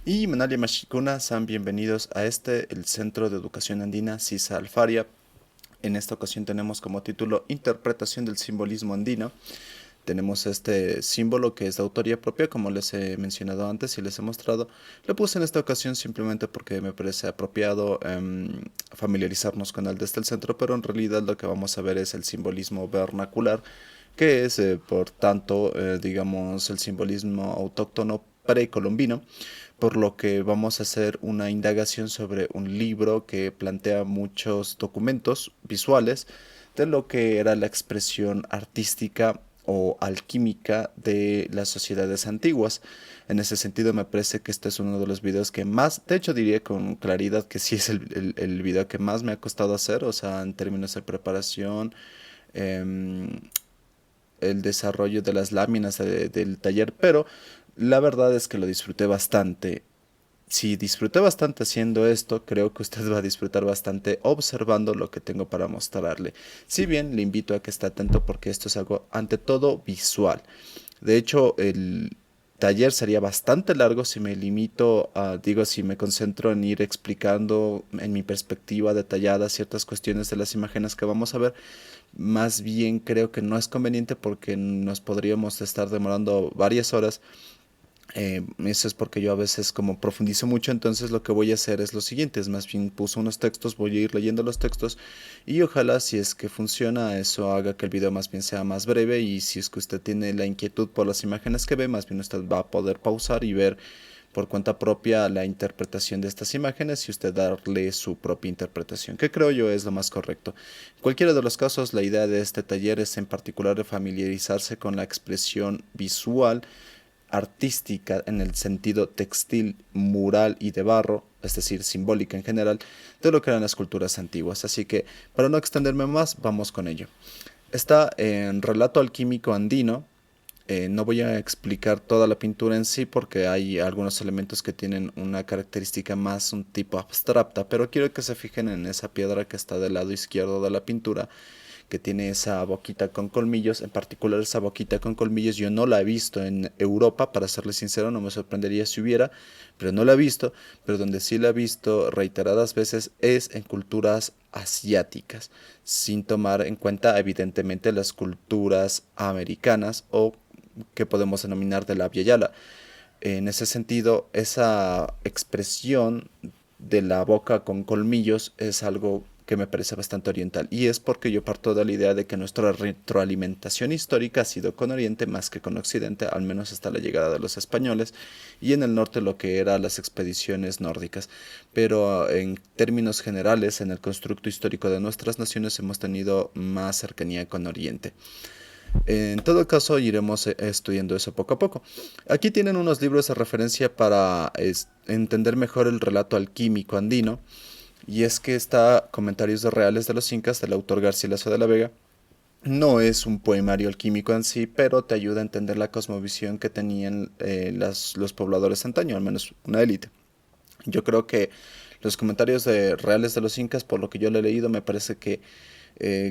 Y Manali Mashikuna, sean bienvenidos a el Centro de Educación Andina CISA Alfaria. En esta ocasión tenemos como título Interpretación del simbolismo andino. Tenemos este símbolo que es de autoría propia, como les he mencionado antes y les he mostrado. Lo puse en esta ocasión simplemente porque me parece apropiado familiarizarnos con él desde el centro, pero en realidad lo que vamos a ver es el simbolismo vernacular, que es, por tanto, digamos, el simbolismo autóctono precolombino, por lo que vamos a hacer una indagación sobre un libro que plantea muchos documentos visuales de lo que era la expresión artística o alquímica de las sociedades antiguas. En ese sentido, me parece que este es uno de los videos que más, de hecho diría con claridad que sí es el video que más me ha costado hacer, o sea, en términos de preparación, em, el desarrollo de las láminas del taller, pero la verdad es que lo disfruté bastante. Si disfruté bastante haciendo esto, creo que usted va a disfrutar bastante observando lo que tengo para mostrarle. Si bien le invito a que esté atento porque esto es algo ante todo visual. De hecho, el taller sería bastante largo si me limito a, digo, si me concentro en ir explicando en mi perspectiva detallada ciertas cuestiones de las imágenes que vamos a ver. Más bien creo que no es conveniente porque nos podríamos estar demorando varias horas. Eso es porque yo a veces como profundizo mucho, entonces lo que voy a hacer es lo siguiente, es más bien puso unos textos, voy a ir leyendo los textos y ojalá si es que funciona eso haga que el video más bien sea más breve, y si es que usted tiene la inquietud por las imágenes que ve, más bien usted va a poder pausar y ver por cuenta propia la interpretación de estas imágenes y usted darle su propia interpretación, que creo yo es lo más correcto. En cualquiera de los casos, la idea de este taller es en particular de familiarizarse con la expresión visual artística en el sentido textil, mural y de barro, es decir, simbólica en general, de lo que eran las culturas antiguas. Así que, para no extenderme más, vamos con ello. Está en Relato alquímico andino. No voy a explicar toda la pintura en sí porque hay algunos elementos que tienen una característica más un tipo abstracta, pero quiero que se fijen en esa piedra que está del lado izquierdo de la pintura, que tiene esa boquita con colmillos. En particular, esa boquita con colmillos yo no la he visto en Europa, para serles sincero, no me sorprendería si hubiera, pero no la he visto. Pero donde sí la he visto reiteradas veces es en culturas asiáticas, sin tomar en cuenta evidentemente las culturas americanas, o que podemos denominar de la Via Yala. En ese sentido, esa expresión de la boca con colmillos es algo que me parece bastante oriental, y es porque yo parto de la idea de que nuestra retroalimentación histórica ha sido con Oriente más que con Occidente, al menos hasta la llegada de los españoles y en el norte lo que eran las expediciones nórdicas. Pero en términos generales, en el constructo histórico de nuestras naciones hemos tenido más cercanía con Oriente. En todo caso, iremos estudiando eso poco a poco. Aquí tienen unos libros de referencia para entender mejor el relato alquímico andino, y es que está Comentarios de Reales de los Incas, del autor Garcilaso de la Vega. No es un poemario alquímico en sí, pero te ayuda a entender la cosmovisión que tenían los pobladores antaño, al menos una élite. Yo creo que los comentarios reales de los incas, por lo que yo lo he leído, me parece que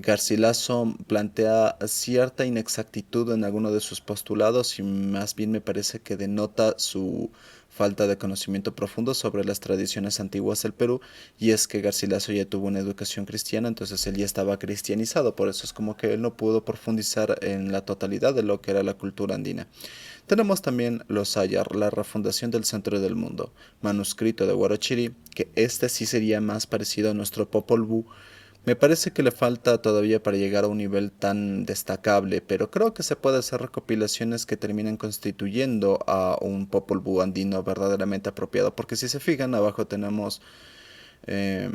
Garcilaso plantea cierta inexactitud en alguno de sus postulados, y más bien me parece que denota su falta de conocimiento profundo sobre las tradiciones antiguas del Perú. Y es que Garcilaso ya tuvo una educación cristiana, entonces él ya estaba cristianizado, por eso es como que él no pudo profundizar en la totalidad de lo que era la cultura andina. Tenemos también Los Ayar, la refundación del centro del mundo, manuscrito de Huarochiri, que este sí sería más parecido a nuestro Popol Vuh. Me parece que le falta todavía para llegar a un nivel tan destacable, pero creo que se puede hacer recopilaciones que terminen constituyendo a un Popol Vuh andino verdaderamente apropiado, porque si se fijan, abajo tenemos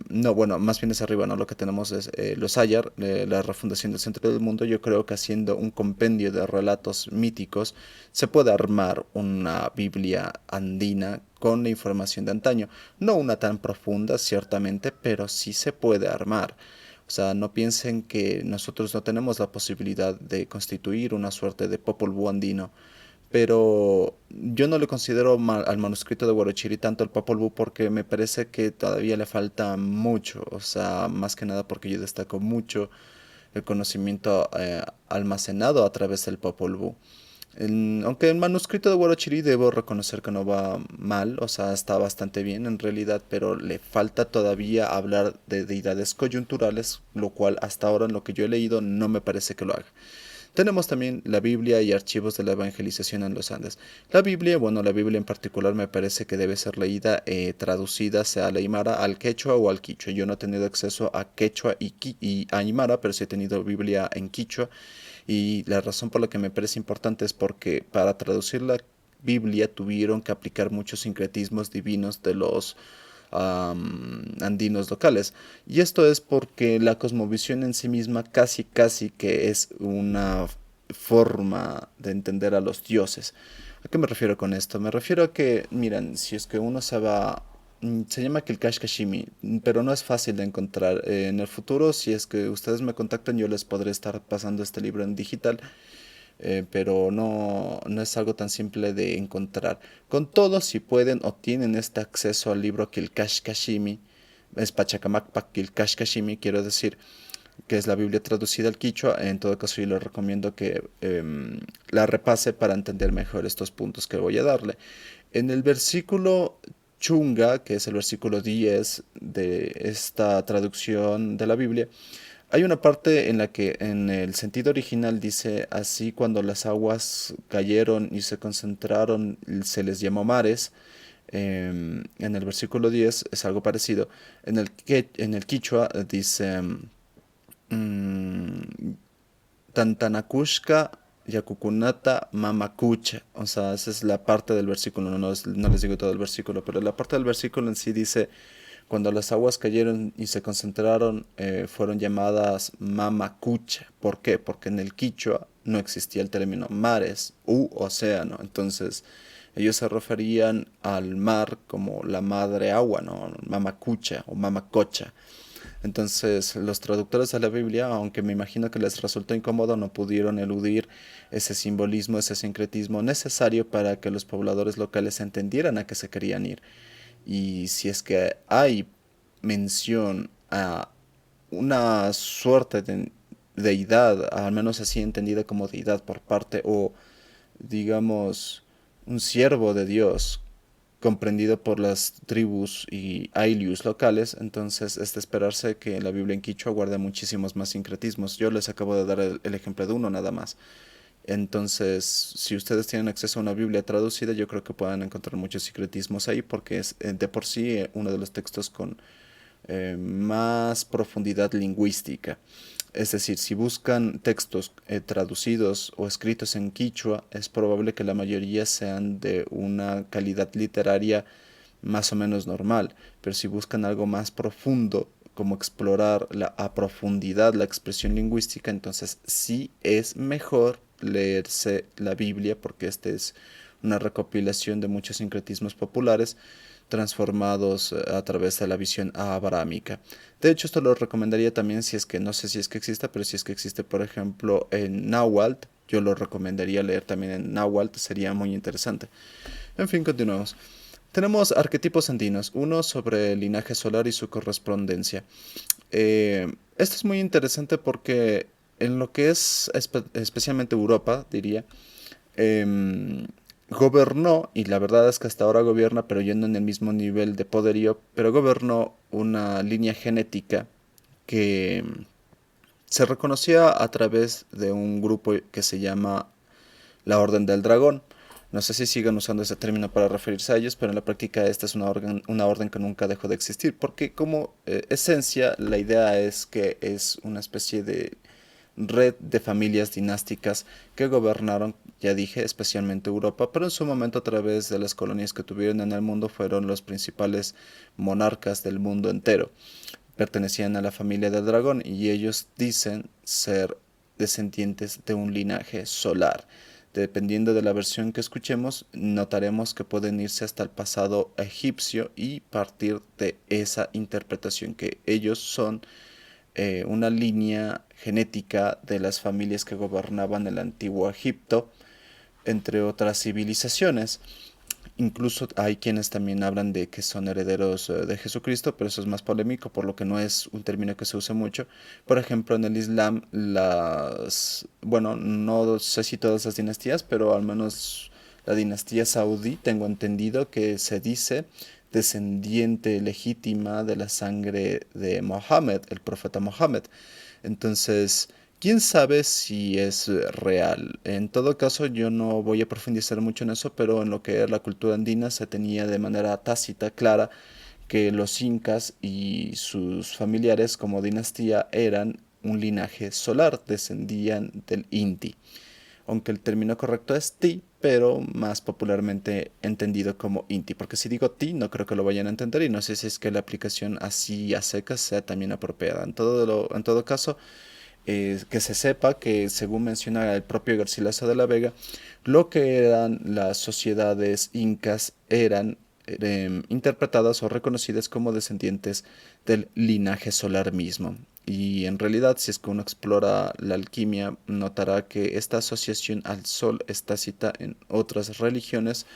no, bueno, más bien es arriba, ¿no? Lo que tenemos es los Ayar, la refundación del centro del mundo. Yo creo que haciendo un compendio de relatos míticos se puede armar una Biblia andina con la información de antaño. No una tan profunda, ciertamente, pero sí se puede armar. O sea, no piensen que nosotros no tenemos la posibilidad de constituir una suerte de Popol Vuh andino, pero yo no le considero al manuscrito de Huarochiri tanto el Popol Vuh, porque me parece que todavía le falta mucho, o sea, más que nada porque yo destaco mucho el conocimiento almacenado a través del Popol Vuh. Aunque el manuscrito de Huarochirí debo reconocer que no va mal, o sea, está bastante bien en realidad, pero le falta todavía hablar de deidades coyunturales, lo cual hasta ahora en lo que yo he leído no me parece que lo haga. Tenemos también la Biblia y archivos de la evangelización en los Andes. La Biblia, bueno, la Biblia en particular me parece que debe ser leída, traducida, sea al aymara, al quechua o al quichua. Yo no he tenido acceso a quechua y aymara, pero sí he tenido Biblia en quichua. Y la razón por la que me parece importante es porque para traducir la Biblia tuvieron que aplicar muchos sincretismos divinos de los andinos locales. Y esto es porque la cosmovisión en sí misma casi que es una forma de entender a los dioses. ¿A qué me refiero con esto? Me refiero a que, miren, si es que uno se va... Se llama Kilkash Kashimi, pero no es fácil de encontrar. En el futuro, si es que ustedes me contactan, yo les podré estar pasando este libro en digital, pero no es algo tan simple de encontrar. Con todo, si pueden o tienen este acceso al libro Kilkash Kashimi, es Pachacamakpa Kilkash Kashimi, quiero decir, que es la Biblia traducida al quichua, en todo caso yo les recomiendo que la repase para entender mejor estos puntos que voy a darle. En el versículo Chunga, que es el versículo 10 de esta traducción de la Biblia, hay una parte en la que en el sentido original dice así: cuando las aguas cayeron y se concentraron, se les llamó mares. En el versículo 10 es algo parecido. En el quichua dice Tantanakushka Yakukunata Mamakucha. O sea, esa es la parte del versículo, no les digo todo el versículo, pero la parte del versículo en sí dice: cuando las aguas cayeron y se concentraron, fueron llamadas Mamacucha. ¿Por qué? Porque en el quichua no existía el término mares u océano. Entonces, ellos se referían al mar como la madre agua, ¿no? Mamacucha o Mamacocha. Entonces, los traductores de la Biblia, aunque me imagino que les resultó incómodo, no pudieron eludir ese simbolismo, ese sincretismo necesario para que los pobladores locales entendieran a qué se querían ir. Y si es que hay mención a una suerte de deidad, al menos así entendida como deidad por parte, o digamos, un siervo de Dios comprendido por las tribus y ailius locales, entonces es de esperarse que la Biblia en quichua guarde muchísimos más sincretismos. Yo les acabo de dar el ejemplo de uno nada más. Entonces, si ustedes tienen acceso a una Biblia traducida, yo creo que puedan encontrar muchos secretismos ahí, porque es de por sí uno de los textos con más profundidad lingüística. Es decir, si buscan textos traducidos o escritos en quichua, es probable que la mayoría sean de una calidad literaria más o menos normal, pero si buscan algo más profundo, como explorar a profundidad la expresión lingüística, entonces sí es mejor leerse la Biblia, porque esta es una recopilación de muchos sincretismos populares transformados a través de la visión abrahámica. De hecho, esto lo recomendaría también si es que, no sé si es que exista, pero si es que existe, por ejemplo, en Nahuatl, yo lo recomendaría leer también en Nahuatl, sería muy interesante. En fin, continuamos. Tenemos arquetipos andinos, uno sobre el linaje solar y su correspondencia. Esto es muy interesante porque en lo que es especialmente Europa, diría, em, gobernó, y la verdad es que hasta ahora gobierna, pero yendo en el mismo nivel de poderío, pero gobernó una línea genética que se reconocía a través de un grupo que se llama la Orden del Dragón. No sé si sigan usando ese término para referirse a ellos, pero en la práctica esta es una orden que nunca dejó de existir, porque como esencia la idea es que es una especie de red de familias dinásticas que gobernaron, ya dije, especialmente Europa, pero en su momento a través de las colonias que tuvieron en el mundo fueron los principales monarcas del mundo entero. Pertenecían a la familia del dragón y ellos dicen ser descendientes de un linaje solar. Dependiendo de la versión que escuchemos, notaremos que pueden irse hasta el pasado egipcio y partir de esa interpretación que ellos son una línea genética de las familias que gobernaban el antiguo Egipto, entre otras civilizaciones. Incluso hay quienes también hablan de que son herederos de Jesucristo, pero eso es más polémico, por lo que no es un término que se use mucho. Por ejemplo, en el Islam, bueno, no sé si todas las dinastías, pero al menos la dinastía saudí, tengo entendido que se dice descendiente legítima de la sangre de Mohammed, el profeta Mohammed. Entonces, quién sabe si es real. En todo caso, yo no voy a profundizar mucho en eso, pero en lo que era la cultura andina se tenía de manera tácita, clara, que los incas y sus familiares como dinastía eran un linaje solar, descendían del Inti, aunque el término correcto es Ti, pero más popularmente entendido como Inti, porque si digo Ti no creo que lo vayan a entender y no sé si es que la aplicación así a secas sea también apropiada. En todo caso, que se sepa que, según menciona el propio Garcilaso de la Vega, lo que eran las sociedades incas eran interpretadas o reconocidas como descendientes del linaje solar mismo. Y en realidad, si es que uno explora la alquimia, notará que esta asociación al sol está cita en otras religiones,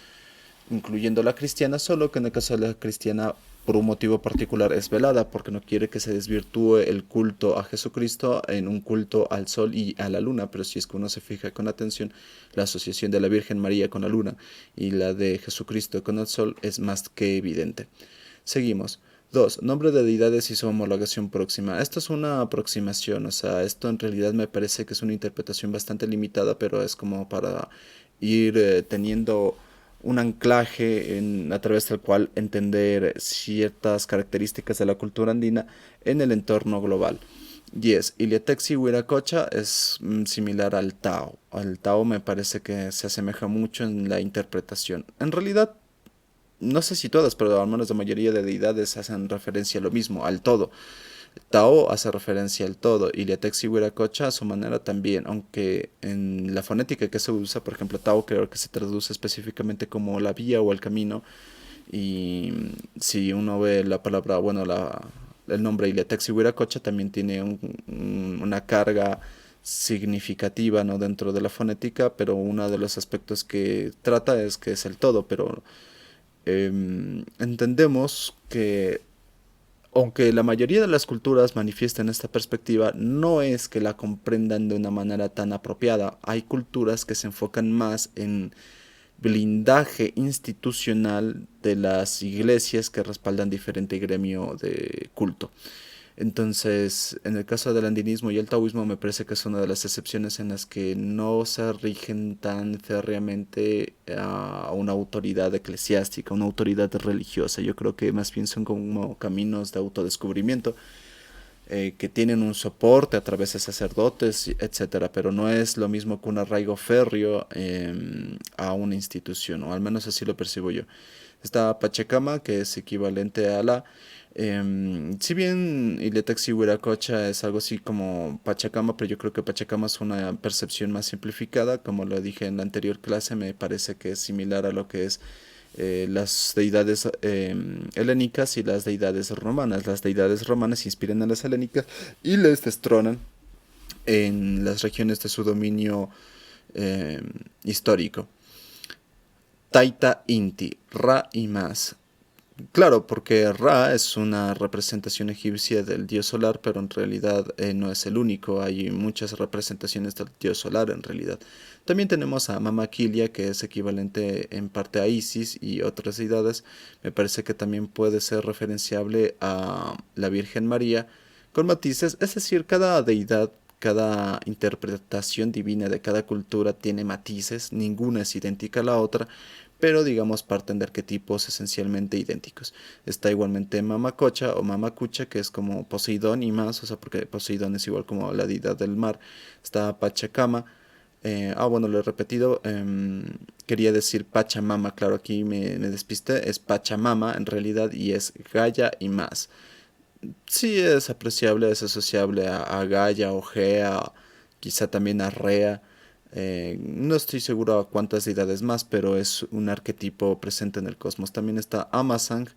incluyendo la cristiana, solo que en el caso de la cristiana por un motivo particular es velada, porque no quiere que se desvirtúe el culto a Jesucristo en un culto al sol y a la luna, pero si es que uno se fija con atención, la asociación de la Virgen María con la luna y la de Jesucristo con el sol es más que evidente. Seguimos. 2. Nombre de deidades y su homologación próxima. Esto es una aproximación, o sea, esto en realidad me parece que es una interpretación bastante limitada, pero es como para ir teniendo un anclaje a través del cual entender ciertas características de la cultura andina en el entorno global. 10. Iliatexi Huiracocha es similar al Tao. Al Tao me parece que se asemeja mucho en la interpretación. En realidad, no sé si todas, pero al menos la mayoría de deidades hacen referencia a lo mismo, al todo. Tao hace referencia al todo y Liatex y Huiracocha a su manera también, aunque en la fonética que se usa, por ejemplo, Tao creo que se traduce específicamente como la vía o el camino y si uno ve la palabra, bueno, el nombre Iliatex y Huiracocha también tiene una carga significativa, ¿no?, dentro de la fonética, pero uno de los aspectos que trata es que es el todo, pero entendemos que aunque la mayoría de las culturas manifiestan esta perspectiva, no es que la comprendan de una manera tan apropiada. Hay culturas que se enfocan más en blindaje institucional de las iglesias que respaldan diferente gremio de culto. Entonces, en el caso del andinismo y el taoísmo, me parece que es una de las excepciones en las que no se rigen tan férreamente a una autoridad eclesiástica, una autoridad religiosa. Yo creo que más bien son como caminos de autodescubrimiento que tienen un soporte a través de sacerdotes, etcétera, pero no es lo mismo que un arraigo férreo a una institución, o al menos así lo percibo yo. Está Pachacama, que es equivalente a la si bien Iletaxi Huiracocha es algo así como Pachacama, pero yo creo que Pachacama es una percepción más simplificada, como lo dije en la anterior clase, me parece que es similar a lo que es las deidades helénicas y las deidades romanas. Las deidades romanas se inspiran en las helénicas y les destronan en las regiones de su dominio eh, histórico. Taita Inti, Ra y más. Claro, porque Ra es una representación egipcia del dios solar, pero en realidad no es el único. Hay muchas representaciones del dios solar en realidad. También tenemos a Mama Kilia, que es equivalente en parte a Isis y otras deidades. Me parece que también puede ser referenciable a la Virgen María con matices. Es decir, cada deidad, cada interpretación divina de cada cultura tiene matices. Ninguna es idéntica a la otra, pero digamos parten de arquetipos esencialmente idénticos. Está igualmente Mamacocha o Mamacucha, que es como Poseidón y más, o sea, porque Poseidón es igual como la deidad del mar. Está Pachacama. Bueno, lo he repetido. Quería decir Pachamama, claro, aquí me despisté. Es Pachamama en realidad y es Gaia y más. Sí es apreciable, es asociable a Gaia o Gea, quizá también a Rea. No estoy seguro a cuántas deidades más, pero es un arquetipo presente en el cosmos. También está Amazang,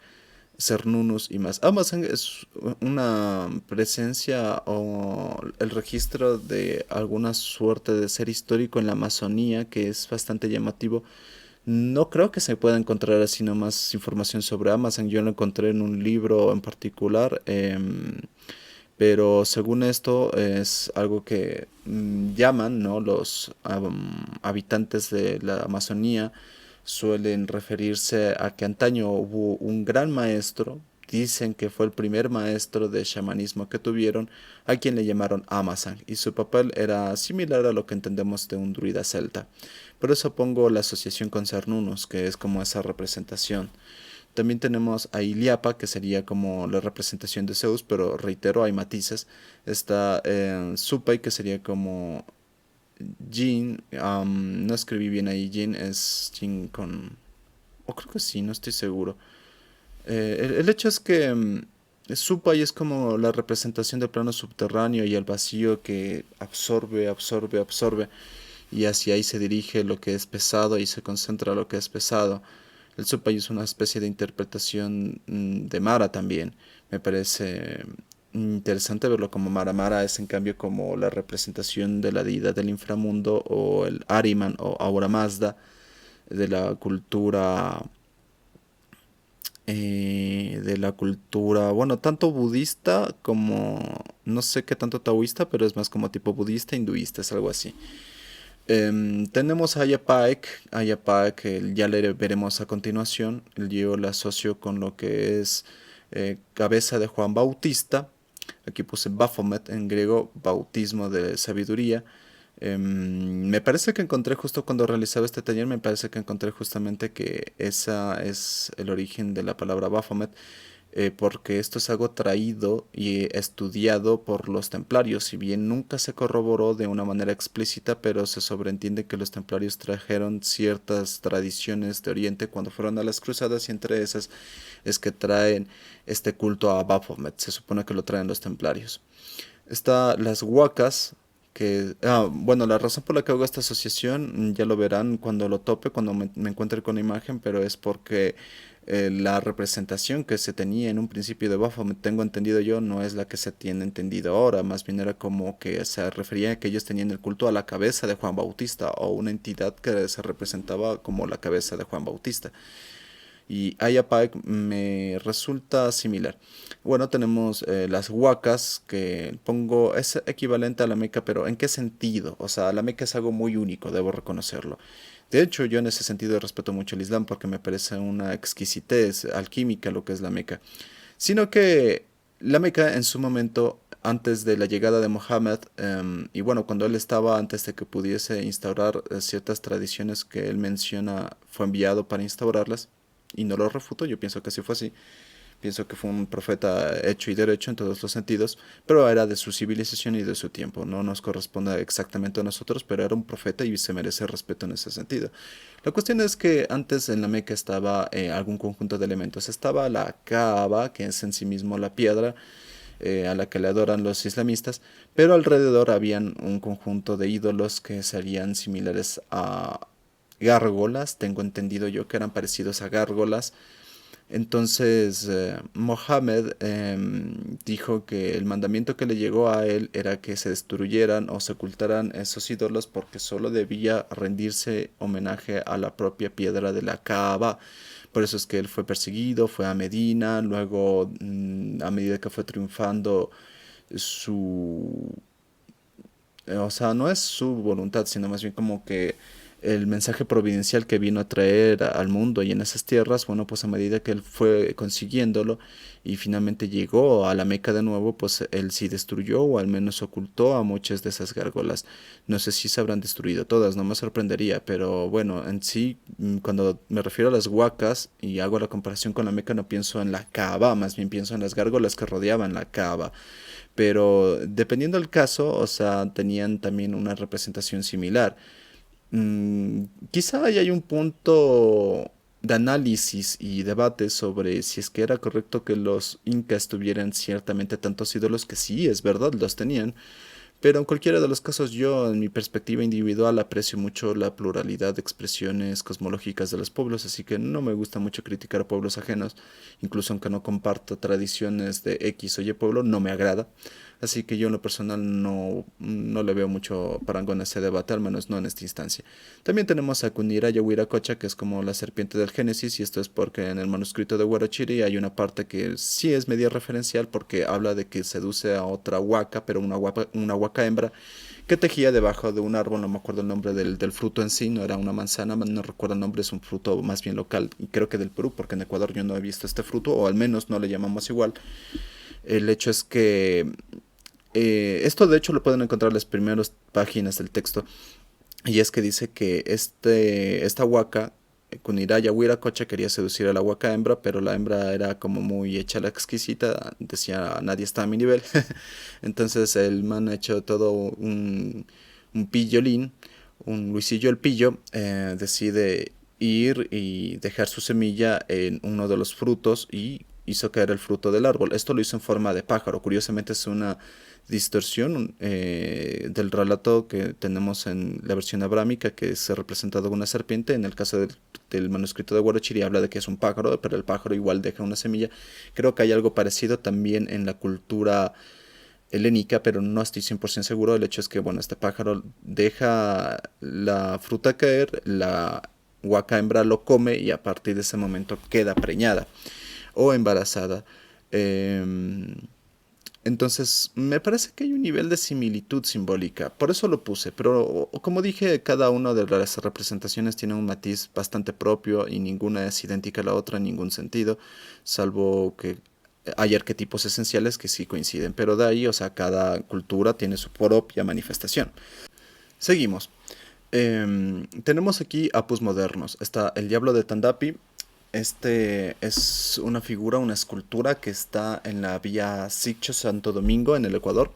Cernunnos y más. Amazang es una presencia o el registro de alguna suerte de ser histórico en la Amazonía que es bastante llamativo No creo que se pueda encontrar así nomás información sobre Amazon. Yo lo encontré en un libro en particular, pero según esto es algo que llaman, ¿no? Los habitantes de la Amazonía suelen referirse a que antaño hubo un gran maestro. Dicen que fue el primer maestro de chamanismo que tuvieron, a quien le llamaron Amazon, y su papel era similar a lo que entendemos de un druida celta. Por eso pongo la asociación con Cernunnos, que es como esa representación. También tenemos a Iliapa, que sería como la representación de Zeus, pero reitero, hay matices. Está Supai, que sería como Jin. No escribí bien ahí, Jin es Jin con... O creo que sí, no estoy seguro. El hecho es que Supai es como la representación del plano subterráneo y el vacío que absorbe, absorbe, absorbe, y hacia ahí se dirige lo que es pesado y se concentra lo que es pesado. El Supai es una especie de interpretación de Mara también. Me parece interesante verlo como Mara. Mara es en cambio como la representación de la deidad del inframundo, o el Ariman o Aura Mazda de la cultura, bueno, tanto budista como, no sé qué tanto taoísta, pero es más como tipo budista, hinduista, es algo así. Tenemos a Ayapaek, Ayapaek, ya le veremos a continuación. Yo la asocio con lo que es cabeza de Juan Bautista. Aquí puse Baphomet en griego, bautismo de sabiduría. Me parece que encontré justo cuando realizaba este taller, me parece que encontré justamente que esa es el origen de la palabra Baphomet, porque esto es algo traído y estudiado por los templarios. Si bien nunca se corroboró de una manera explícita, pero se sobreentiende que los templarios trajeron ciertas tradiciones de Oriente cuando fueron a las cruzadas, y entre esas es que traen este culto a Baphomet. Se supone que lo traen los templarios. Está las huacas, que, bueno, la razón por la que hago esta asociación, ya lo verán cuando lo tope, cuando me encuentre con la imagen, pero es porque la representación que se tenía en un principio de Baphomet, tengo entendido yo, no es la que se tiene entendido ahora. Más bien era como que se refería a que ellos tenían el culto a la cabeza de Juan Bautista, o una entidad que se representaba como la cabeza de Juan Bautista, y Ayapac me resulta similar. Bueno, tenemos las huacas, que pongo, es equivalente a la meca, pero ¿en qué sentido? O sea, la meca es algo muy único, debo reconocerlo. De hecho, yo en ese sentido respeto mucho el Islam, porque me parece una exquisitez alquímica lo que es la meca. Sino que la meca en su momento, antes de la llegada de Mohammed, y bueno, cuando él estaba, antes de que pudiese instaurar ciertas tradiciones que él menciona, fue enviado para instaurarlas, y no lo refuto, yo pienso que sí fue así. Pienso que fue un profeta hecho y derecho en todos los sentidos, pero era de su civilización y de su tiempo. No nos corresponde exactamente a nosotros, pero era un profeta y se merece respeto en ese sentido. La cuestión es que antes en la Meca estaba algún conjunto de elementos. Estaba la Kaaba, que es en sí mismo la piedra a la que le adoran los islamistas, pero alrededor habían un conjunto de ídolos que serían similares a gárgolas. Tengo entendido yo que eran parecidos a gárgolas. Entonces, Mohammed dijo que el mandamiento que le llegó a él era que se destruyeran o se ocultaran esos ídolos, porque solo debía rendirse homenaje a la propia piedra de la Kaaba. Por eso es que él fue perseguido, fue a Medina, luego a medida que fue triunfando su... o sea, no es su voluntad, sino más bien como que el mensaje providencial que vino a traer al mundo y en esas tierras, bueno, pues a medida que él fue consiguiéndolo y finalmente llegó a la Meca de nuevo, pues él sí destruyó, o al menos ocultó, a muchas de esas gárgolas. No sé si se habrán destruido todas, no me sorprendería, pero bueno, en sí, cuando me refiero a las huacas y hago la comparación con la Meca, no pienso en la Kaaba, más bien pienso en las gárgolas que rodeaban la Kaaba. Pero dependiendo del caso, o sea, tenían también una representación similar. Quizá ahí hay un punto de análisis y debate sobre si es que era correcto que los incas tuvieran ciertamente tantos ídolos, que sí, es verdad, los tenían, pero en cualquiera de los casos yo, en mi perspectiva individual, aprecio mucho la pluralidad de expresiones cosmológicas de los pueblos, así que no me gusta mucho criticar a pueblos ajenos, incluso aunque no comparto tradiciones de X o Y pueblo, no me agrada. así que yo en lo personal no le veo mucho parangón a ese debate, al menos no en esta instancia. También tenemos a Kuniraya Wiracocha, que es como la serpiente del Génesis, y esto es porque en el manuscrito de Huarochiri hay una parte que sí es media referencial porque habla de que seduce a otra huaca, pero una huaca hembra, que tejía debajo de un árbol, no me acuerdo el nombre del fruto en sí, no era una manzana, no recuerdo el nombre, es un fruto más bien local, y creo que del Perú, porque en Ecuador yo no he visto este fruto, o al menos no le llamamos igual. El hecho es que esto de hecho lo pueden encontrar en las primeras páginas del texto, y es que dice que esta huaca, Kuniraya Wiracocha, quería seducir a la huaca hembra, pero la hembra era como muy hecha la exquisita, decía nadie está a mi nivel. Entonces el man ha hecho todo un pillolín, un Luisillo el Pillo, decide ir y dejar su semilla en uno de los frutos y hizo caer el fruto del árbol. Esto lo hizo en forma de pájaro. Curiosamente es una distorsión del relato que tenemos en la versión abrámica, que se ha representado una serpiente. En el caso del manuscrito de Huarochiri habla de que es un pájaro, pero el pájaro igual deja una semilla. Creo que hay algo parecido también en la cultura helénica, pero no estoy 100% seguro. El hecho es que, bueno, este pájaro deja la fruta caer, la huaca hembra lo come y a partir de ese momento queda preñada o embarazada. Eh, entonces, me parece que hay un nivel de similitud simbólica, por eso lo puse, pero como dije, cada una de las representaciones tiene un matiz bastante propio y ninguna es idéntica a la otra en ningún sentido, salvo que hay arquetipos esenciales que sí coinciden, pero de ahí, o sea, cada cultura tiene su propia manifestación. Seguimos. Tenemos aquí apus modernos. Está el diablo de Tandapi. Este es una figura, una escultura que está en la vía Sitio Santo Domingo, en el Ecuador.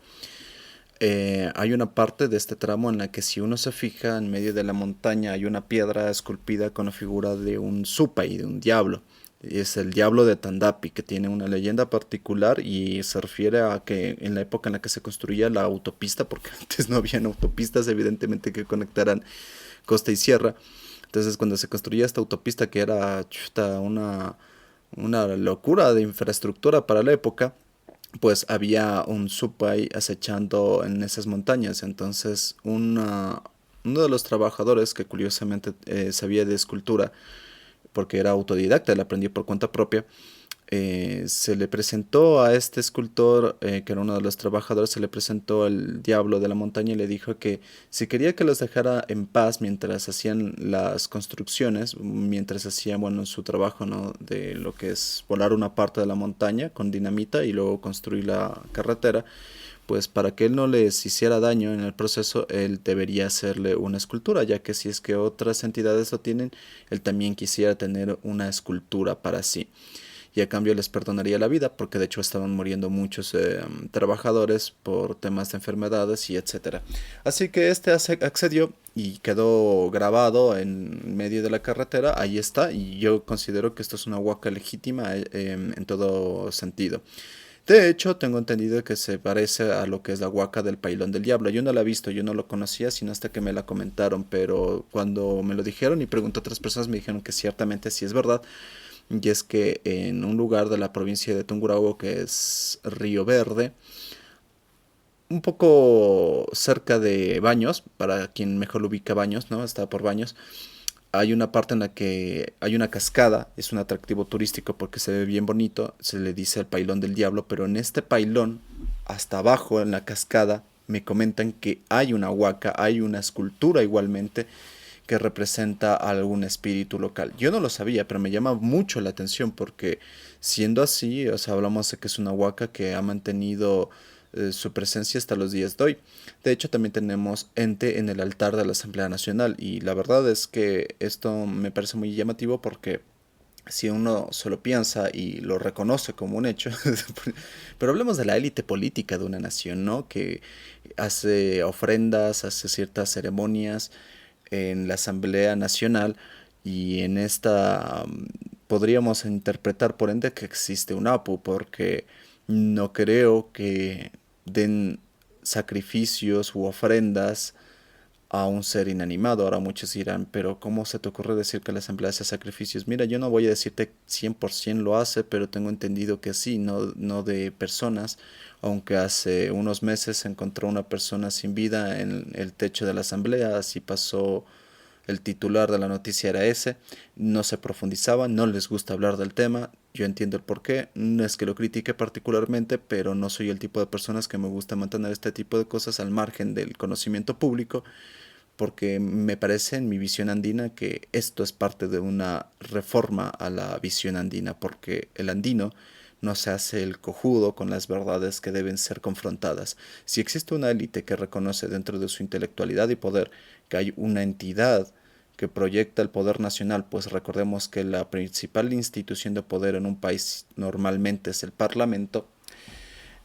Hay una parte de este tramo en la que si uno se fija en medio de la montaña hay una piedra esculpida con la figura de un supay, de un diablo. Y es el diablo de Tandapi, que tiene una leyenda particular y se refiere a que en la época en la que se construía la autopista, porque antes no habían autopistas evidentemente que conectaran costa y sierra, entonces cuando se construía esta autopista que era chuta, una locura de infraestructura para la época, pues había un supay acechando en esas montañas. Entonces uno de los trabajadores que curiosamente sabía de escultura, porque era autodidacta, él aprendió por cuenta propia, se le presentó a este escultor, que era uno de los trabajadores, se le presentó el diablo de la montaña y le dijo que si quería que los dejara en paz mientras hacían las construcciones, mientras hacían, bueno, su trabajo, ¿no? De lo que es volar una parte de la montaña con dinamita y luego construir la carretera, pues para que él no les hiciera daño en el proceso, él debería hacerle una escultura, ya que si es que otras entidades lo tienen, él también quisiera tener una escultura para sí. Y a cambio les perdonaría la vida, porque de hecho estaban muriendo muchos trabajadores por temas de enfermedades y etcétera. Así que este accedió y quedó grabado en medio de la carretera, ahí está, y yo considero que esto es una huaca legítima en todo sentido. De hecho, tengo entendido que se parece a lo que es la huaca del Pailón del Diablo. Yo no la he visto, yo no lo conocía, sino hasta que me la comentaron, pero cuando me lo dijeron y pregunté a otras personas me dijeron que ciertamente sí es verdad. Y es que en un lugar de la provincia de Tungurahua, que es Río Verde, un poco cerca de Baños, para quien mejor lo ubica Baños, ¿no? Está por Baños. Hay una parte en la que hay una cascada, es un atractivo turístico porque se ve bien bonito, se le dice el Pailón del Diablo, pero en este pailón, hasta abajo en la cascada, me comentan que hay una huaca, hay una escultura igualmente que representa a algún espíritu local. Yo no lo sabía, pero me llama mucho la atención porque siendo así, o sea, hablamos de que es una huaca que ha mantenido su presencia hasta los días de hoy. De hecho, también tenemos ente en el altar de la Asamblea Nacional y la verdad es que esto me parece muy llamativo porque si uno se lo piensa y lo reconoce como un hecho, pero hablemos de la élite política de una nación, ¿no? Que hace ofrendas, hace ciertas ceremonias en la Asamblea Nacional y en esta podríamos interpretar por ende que existe un APU porque no creo que den sacrificios u ofrendas a un ser inanimado. Ahora muchos dirán, pero ¿cómo se te ocurre decir que la asamblea hace sacrificios? Mira, yo no voy a decirte 100% lo hace, pero tengo entendido que sí, no de personas, aunque hace unos meses se encontró una persona sin vida en el techo de la asamblea, así pasó. El titular de la noticia era ese, no se profundizaba, no les gusta hablar del tema, yo entiendo el porqué, no es que lo critique particularmente, pero no soy el tipo de personas que me gusta mantener este tipo de cosas al margen del conocimiento público, porque me parece en mi visión andina que esto es parte de una reforma a la visión andina, porque el andino no se hace el cojudo con las verdades que deben ser confrontadas. Si existe una élite que reconoce dentro de su intelectualidad y poder que hay una entidad que proyecta el poder nacional, pues recordemos que la principal institución de poder en un país normalmente es el Parlamento.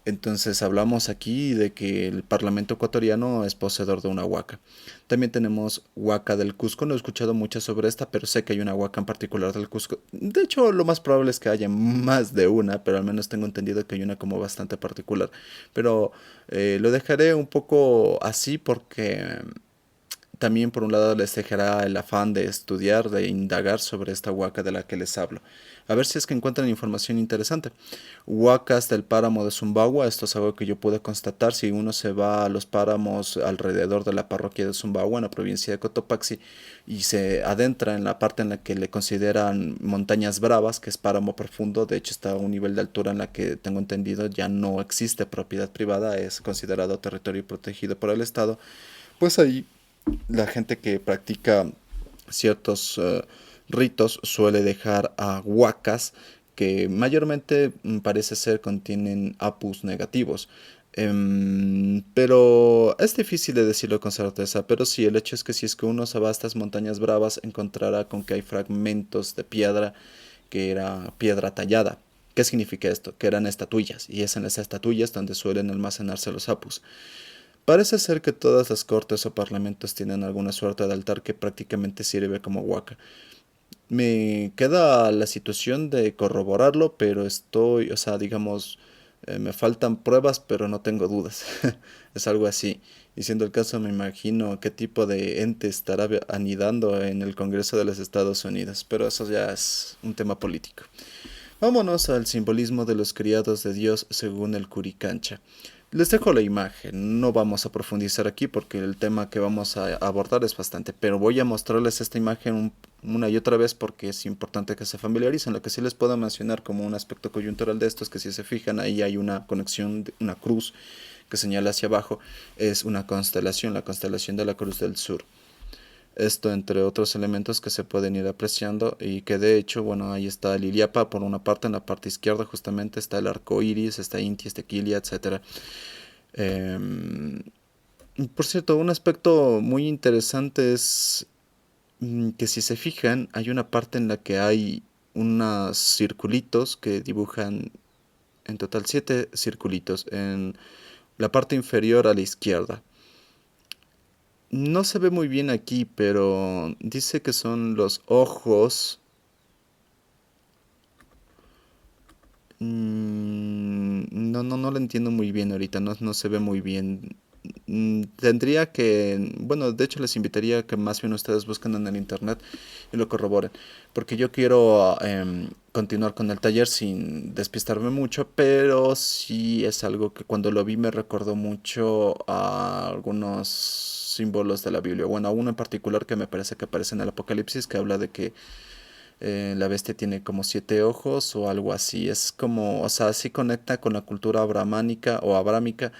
Entonces hablamos aquí de que el Parlamento ecuatoriano es poseedor de una huaca. También tenemos huaca del Cusco. No he escuchado mucho sobre esta, pero sé que hay una huaca en particular del Cusco. De hecho, lo más probable es que haya más de una, pero al menos tengo entendido que hay una como bastante particular. Pero lo dejaré un poco así porque también por un lado les dejará el afán de estudiar, de indagar sobre esta huaca de la que les hablo. A ver si es que encuentran información interesante. Huacas del páramo de Zumbagua, esto es algo que yo pude constatar. Si uno se va a los páramos alrededor de la parroquia de Zumbagua, en la provincia de Cotopaxi, y se adentra en la parte en la que le consideran montañas bravas, que es páramo profundo, de hecho está a un nivel de altura en la que tengo entendido ya no existe propiedad privada, es considerado territorio protegido por el Estado, pues ahí la gente que practica ciertos ritos suele dejar a huacas que mayormente parece ser contienen apus negativos. Pero es difícil de decirlo con certeza, pero sí, el hecho es que si es que uno se va a estas montañas bravas, encontrará con que hay fragmentos de piedra que era piedra tallada. ¿Qué significa esto? Que eran estatuillas, y es en esas estatuillas donde suelen almacenarse los apus. Parece ser que todas las cortes o parlamentos tienen alguna suerte de altar que prácticamente sirve como huaca. Me queda la situación de corroborarlo, pero estoy, o sea, digamos, me faltan pruebas, pero no tengo dudas. Es algo así. Y siendo el caso, me imagino qué tipo de ente estará anidando en el Congreso de los Estados Unidos, pero eso ya es un tema político. Vámonos al simbolismo de los criados de Dios según el Curicancha. Les dejo la imagen, no vamos a profundizar aquí porque el tema que vamos a abordar es bastante, pero voy a mostrarles esta imagen una y otra vez porque es importante que se familiaricen. Lo que sí les puedo mencionar como un aspecto coyuntural de esto es que si se fijan ahí hay una conexión, una cruz que señala hacia abajo, es una constelación, la constelación de la Cruz del Sur. Esto entre otros elementos que se pueden ir apreciando y que de hecho, bueno, ahí está el Iliapa por una parte, en la parte izquierda justamente está el arco iris, está Inti, está Quilia, etcétera. Em, por cierto, un aspecto muy interesante es que si se fijan, hay una parte en la que hay unos circulitos que dibujan en total 7 circulitos en la parte inferior a la izquierda. No se ve muy bien aquí, pero dice que son los ojos. No lo entiendo muy bien ahorita, no se ve muy bien. Tendría que, bueno, de hecho les invitaría a que más bien ustedes busquen en el internet y lo corroboren, porque yo quiero continuar con el taller sin despistarme mucho, pero sí es algo que cuando lo vi me recordó mucho a algunos símbolos de la Biblia. Bueno, a uno en particular que me parece que aparece en el Apocalipsis, que habla de que la bestia tiene como 7 ojos o algo así. Es como, o sea, sí conecta con la cultura abramánica o abrámica,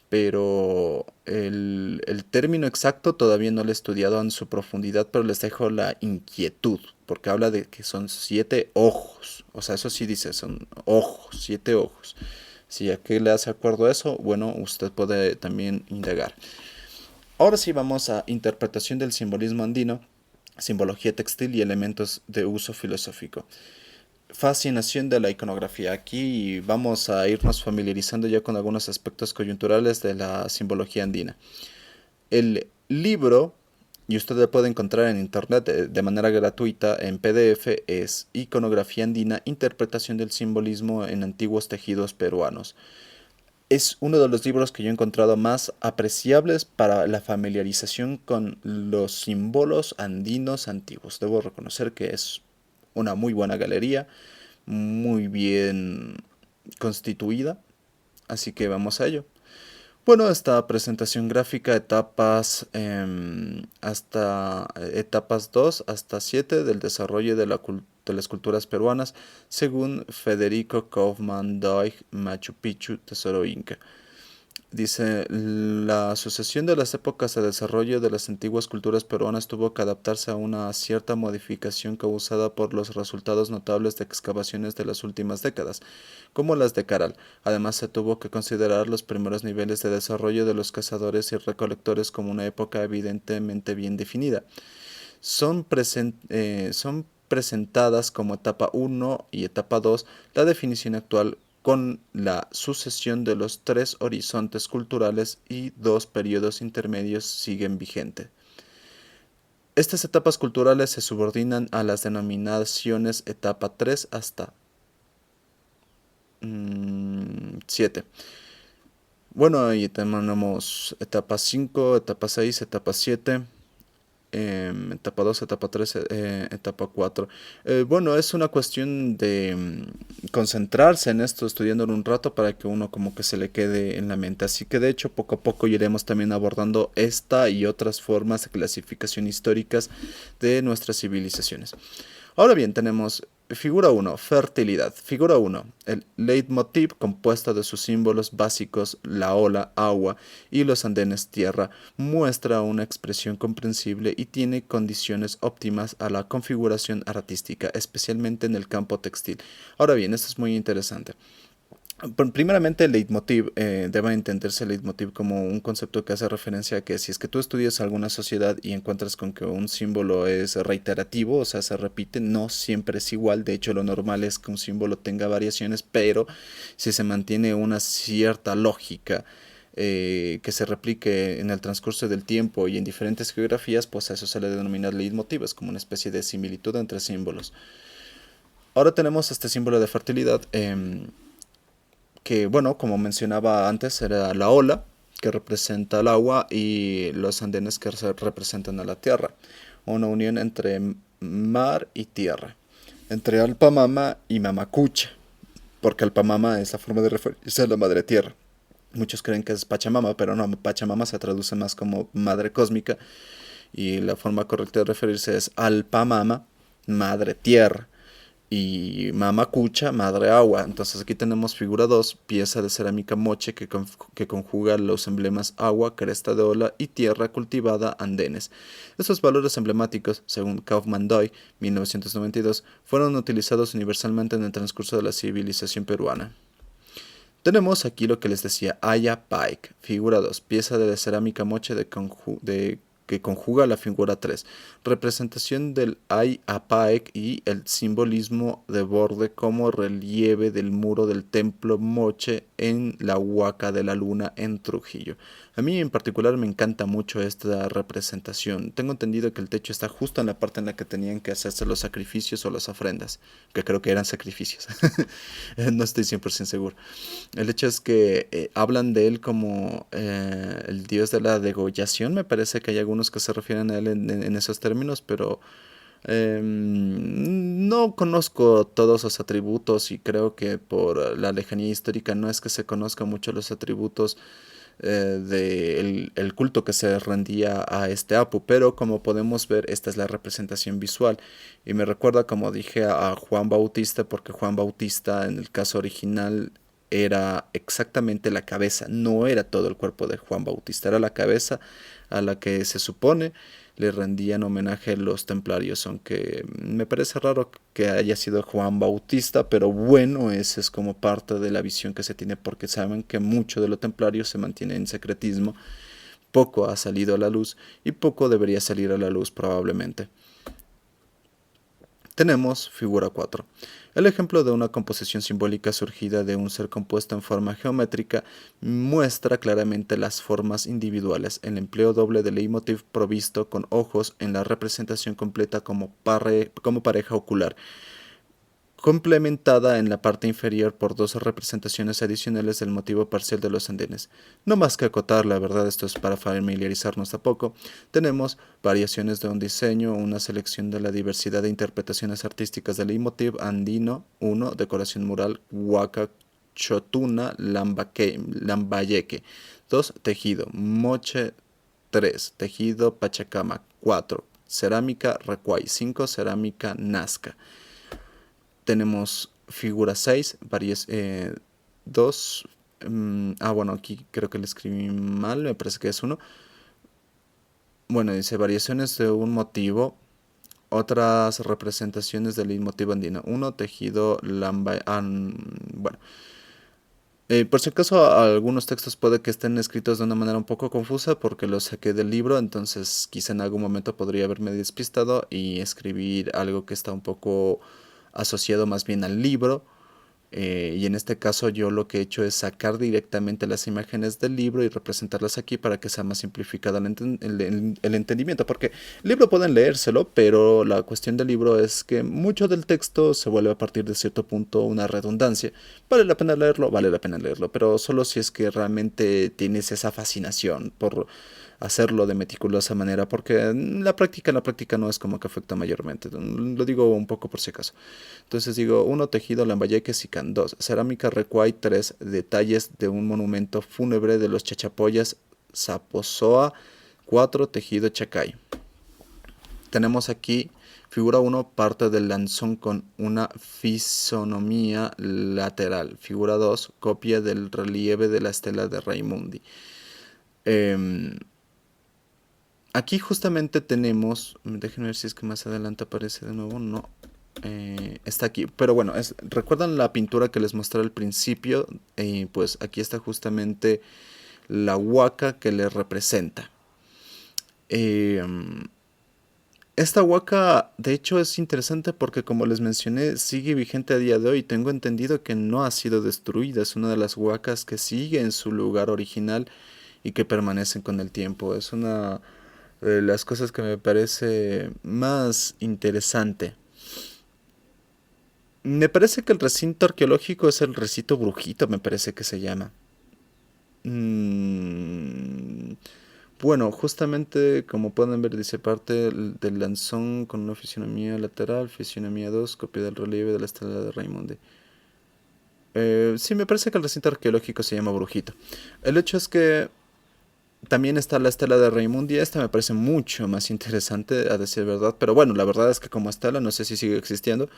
pero el término exacto todavía no lo he estudiado en su profundidad, pero les dejo la inquietud, porque habla de que son 7 ojos. O sea, eso sí dice, son ojos, 7 ojos. Si a qué le hace acuerdo a eso, bueno, usted puede también indagar. Ahora sí vamos a interpretación del simbolismo andino, simbología textil y elementos de uso filosófico. Fascinación de la iconografía. Aquí vamos a irnos familiarizando ya con algunos aspectos coyunturales de la simbología andina. El libro, y usted lo puede encontrar en internet de manera gratuita en PDF, es Iconografía andina, interpretación del simbolismo en antiguos tejidos peruanos. Es uno de los libros que yo he encontrado más apreciables para la familiarización con los símbolos andinos antiguos. Debo reconocer que es una muy buena galería, muy bien constituida, así que vamos a ello. Bueno, esta presentación gráfica, etapas 2 hasta 7 del desarrollo de las culturas peruanas, según Federico Kaufmann Doig, Machu Picchu, Tesoro Inca. Dice, la sucesión de las épocas de desarrollo de las antiguas culturas peruanas tuvo que adaptarse a una cierta modificación causada por los resultados notables de excavaciones de las últimas décadas, como las de Caral. Además, se tuvo que considerar los primeros niveles de desarrollo de los cazadores y recolectores como una época evidentemente bien definida. Son presentadas como etapa 1 y etapa 2 la definición actual con la sucesión de los tres horizontes culturales y dos periodos intermedios siguen vigente. Estas etapas culturales se subordinan a las denominaciones etapa 3 hasta 7. Bueno, ahí tenemos etapa 5, etapa 6, etapa 7, etapa 2, etapa 3, etapa 4. Bueno, es una cuestión de concentrarse en esto, estudiándolo un rato para que uno como que se le quede en la mente. Así que de hecho poco a poco iremos también abordando esta y otras formas de clasificación históricas de nuestras civilizaciones. Ahora bien, tenemos figura 1, fertilidad. Figura 1, el leitmotiv compuesto de sus símbolos básicos, la ola, agua y los andenes, tierra, muestra una expresión comprensible y tiene condiciones óptimas a la configuración artística, especialmente en el campo textil. Ahora bien, esto es muy interesante. Primeramente, el leitmotiv, debe entenderse el leitmotiv como un concepto que hace referencia a que si es que tú estudias alguna sociedad y encuentras con que un símbolo es reiterativo, o sea, se repite, no siempre es igual. De hecho, lo normal es que un símbolo tenga variaciones, pero si se mantiene una cierta lógica que se replique en el transcurso del tiempo y en diferentes geografías, pues a eso se le denomina leitmotiv, es como una especie de similitud entre símbolos. Ahora tenemos este símbolo de fertilidad. Que, bueno, como mencionaba antes, era la ola, que representa el agua, y los andenes que representan a la tierra. Una unión entre mar y tierra, entre Alpamama y Mamacucha, porque Alpamama es la forma de referirse a la madre tierra. Muchos creen que es Pachamama, pero no, Pachamama se traduce más como madre cósmica, y la forma correcta de referirse es Alpamama, madre tierra, y Mamacucha, madre agua. Entonces aquí tenemos figura 2, pieza de cerámica moche que conjuga los emblemas agua, cresta de ola y tierra cultivada, andenes. Estos valores emblemáticos, según Kaufmann-Doig, 1992, fueron utilizados universalmente en el transcurso de la civilización peruana. Tenemos aquí lo que les decía, Aya Paik, figura 2, pieza de cerámica moche que conjuga la figura 3, representación del Ay Apaek y el simbolismo de borde como relieve del muro del templo moche en la Huaca de la Luna en Trujillo. A mí en particular me encanta mucho esta representación. Tengo entendido que el techo está justo en la parte en la que tenían que hacerse los sacrificios o las ofrendas, que creo que eran sacrificios. No estoy 100% seguro. El hecho es que hablan de él como el dios de la degollación. Me parece que hay algunos que se refieren a él en esos términos, pero no conozco todos los atributos y creo que por la lejanía histórica no es que se conozca mucho los atributos del el culto que se rendía a este Apu, pero como podemos ver, esta es la representación visual y me recuerda, como dije, a Juan Bautista, porque Juan Bautista en el caso original era exactamente la cabeza, no era todo el cuerpo de Juan Bautista, era la cabeza a la que se supone le rendían homenaje los templarios, aunque me parece raro que haya sido Juan Bautista, pero bueno, ese es como parte de la visión que se tiene, porque saben que mucho de lo templario se mantiene en secretismo, poco ha salido a la luz y poco debería salir a la luz probablemente. Tenemos figura 4. El ejemplo de una composición simbólica surgida de un ser compuesto en forma geométrica muestra claramente las formas individuales, el empleo doble de leitmotiv provisto con ojos en la representación completa como pareja ocular. complementada en la parte inferior por dos representaciones adicionales del motivo parcial de los andenes. No más que acotar, la verdad, esto es para familiarizarnos a poco. Tenemos variaciones de un diseño, una selección de la diversidad de interpretaciones artísticas del leitmotiv andino, 1, decoración mural, huaca, chotuna, lambayeque, 2, tejido, moche, 3, tejido, pachacama, 4, cerámica, recuay, 5, cerámica, nazca. Tenemos figura 6, 2, bueno, aquí creo que le escribí mal, me parece que es 1. Bueno, dice variaciones de un motivo, otras representaciones del leitmotiv andino. 1, tejido, bueno. Por si acaso algunos textos puede que estén escritos de una manera un poco confusa porque los saqué del libro, entonces quizá en algún momento podría haberme despistado y escribir algo que está un poco asociado más bien al libro. Y en este caso yo lo que he hecho es sacar directamente las imágenes del libro y representarlas aquí para que sea más simplificado el entendimiento. Porque el libro pueden leérselo, pero la cuestión del libro es que mucho del texto se vuelve a partir de cierto punto una redundancia. ¿Vale la pena leerlo? Vale la pena leerlo, pero solo si es que realmente tienes esa fascinación por hacerlo de meticulosa manera, porque en la práctica no es como que afecta mayormente. Lo digo un poco por si acaso. Entonces digo, 1, tejido, lambayeque, sican. 2, cerámica, recuay. 3, detalles de un monumento fúnebre de los chachapoyas, Zapozoa. 4, tejido, chacay. Tenemos aquí figura 1, parte del lanzón con una fisonomía lateral. Figura 2, copia del relieve de la estela de Raimundi. Aquí justamente tenemos, déjenme ver si es que más adelante aparece de nuevo, no, está aquí, pero bueno, ¿recuerdan la pintura que les mostré al principio? Pues aquí está justamente la huaca que le representa. Esta huaca de hecho es interesante porque como les mencioné sigue vigente a día de hoy. Tengo entendido que no ha sido destruida, es una de las huacas que sigue en su lugar original y que permanecen con el tiempo. Es una de las cosas que me parece más interesante. Me parece que el recinto arqueológico es el recinto Brujito, me parece que se llama. Mm, bueno, justamente como pueden ver dice parte del lanzón con una fisionomía lateral, fisionomía 2, copia del relieve de la estela de Raimundi. Sí, me parece que el recinto arqueológico se llama Brujito. El hecho es que también está la estela de Raimundi. Esta me parece mucho más interesante, a decir verdad. Pero bueno, la verdad es que como estela no sé si sigue existiendo.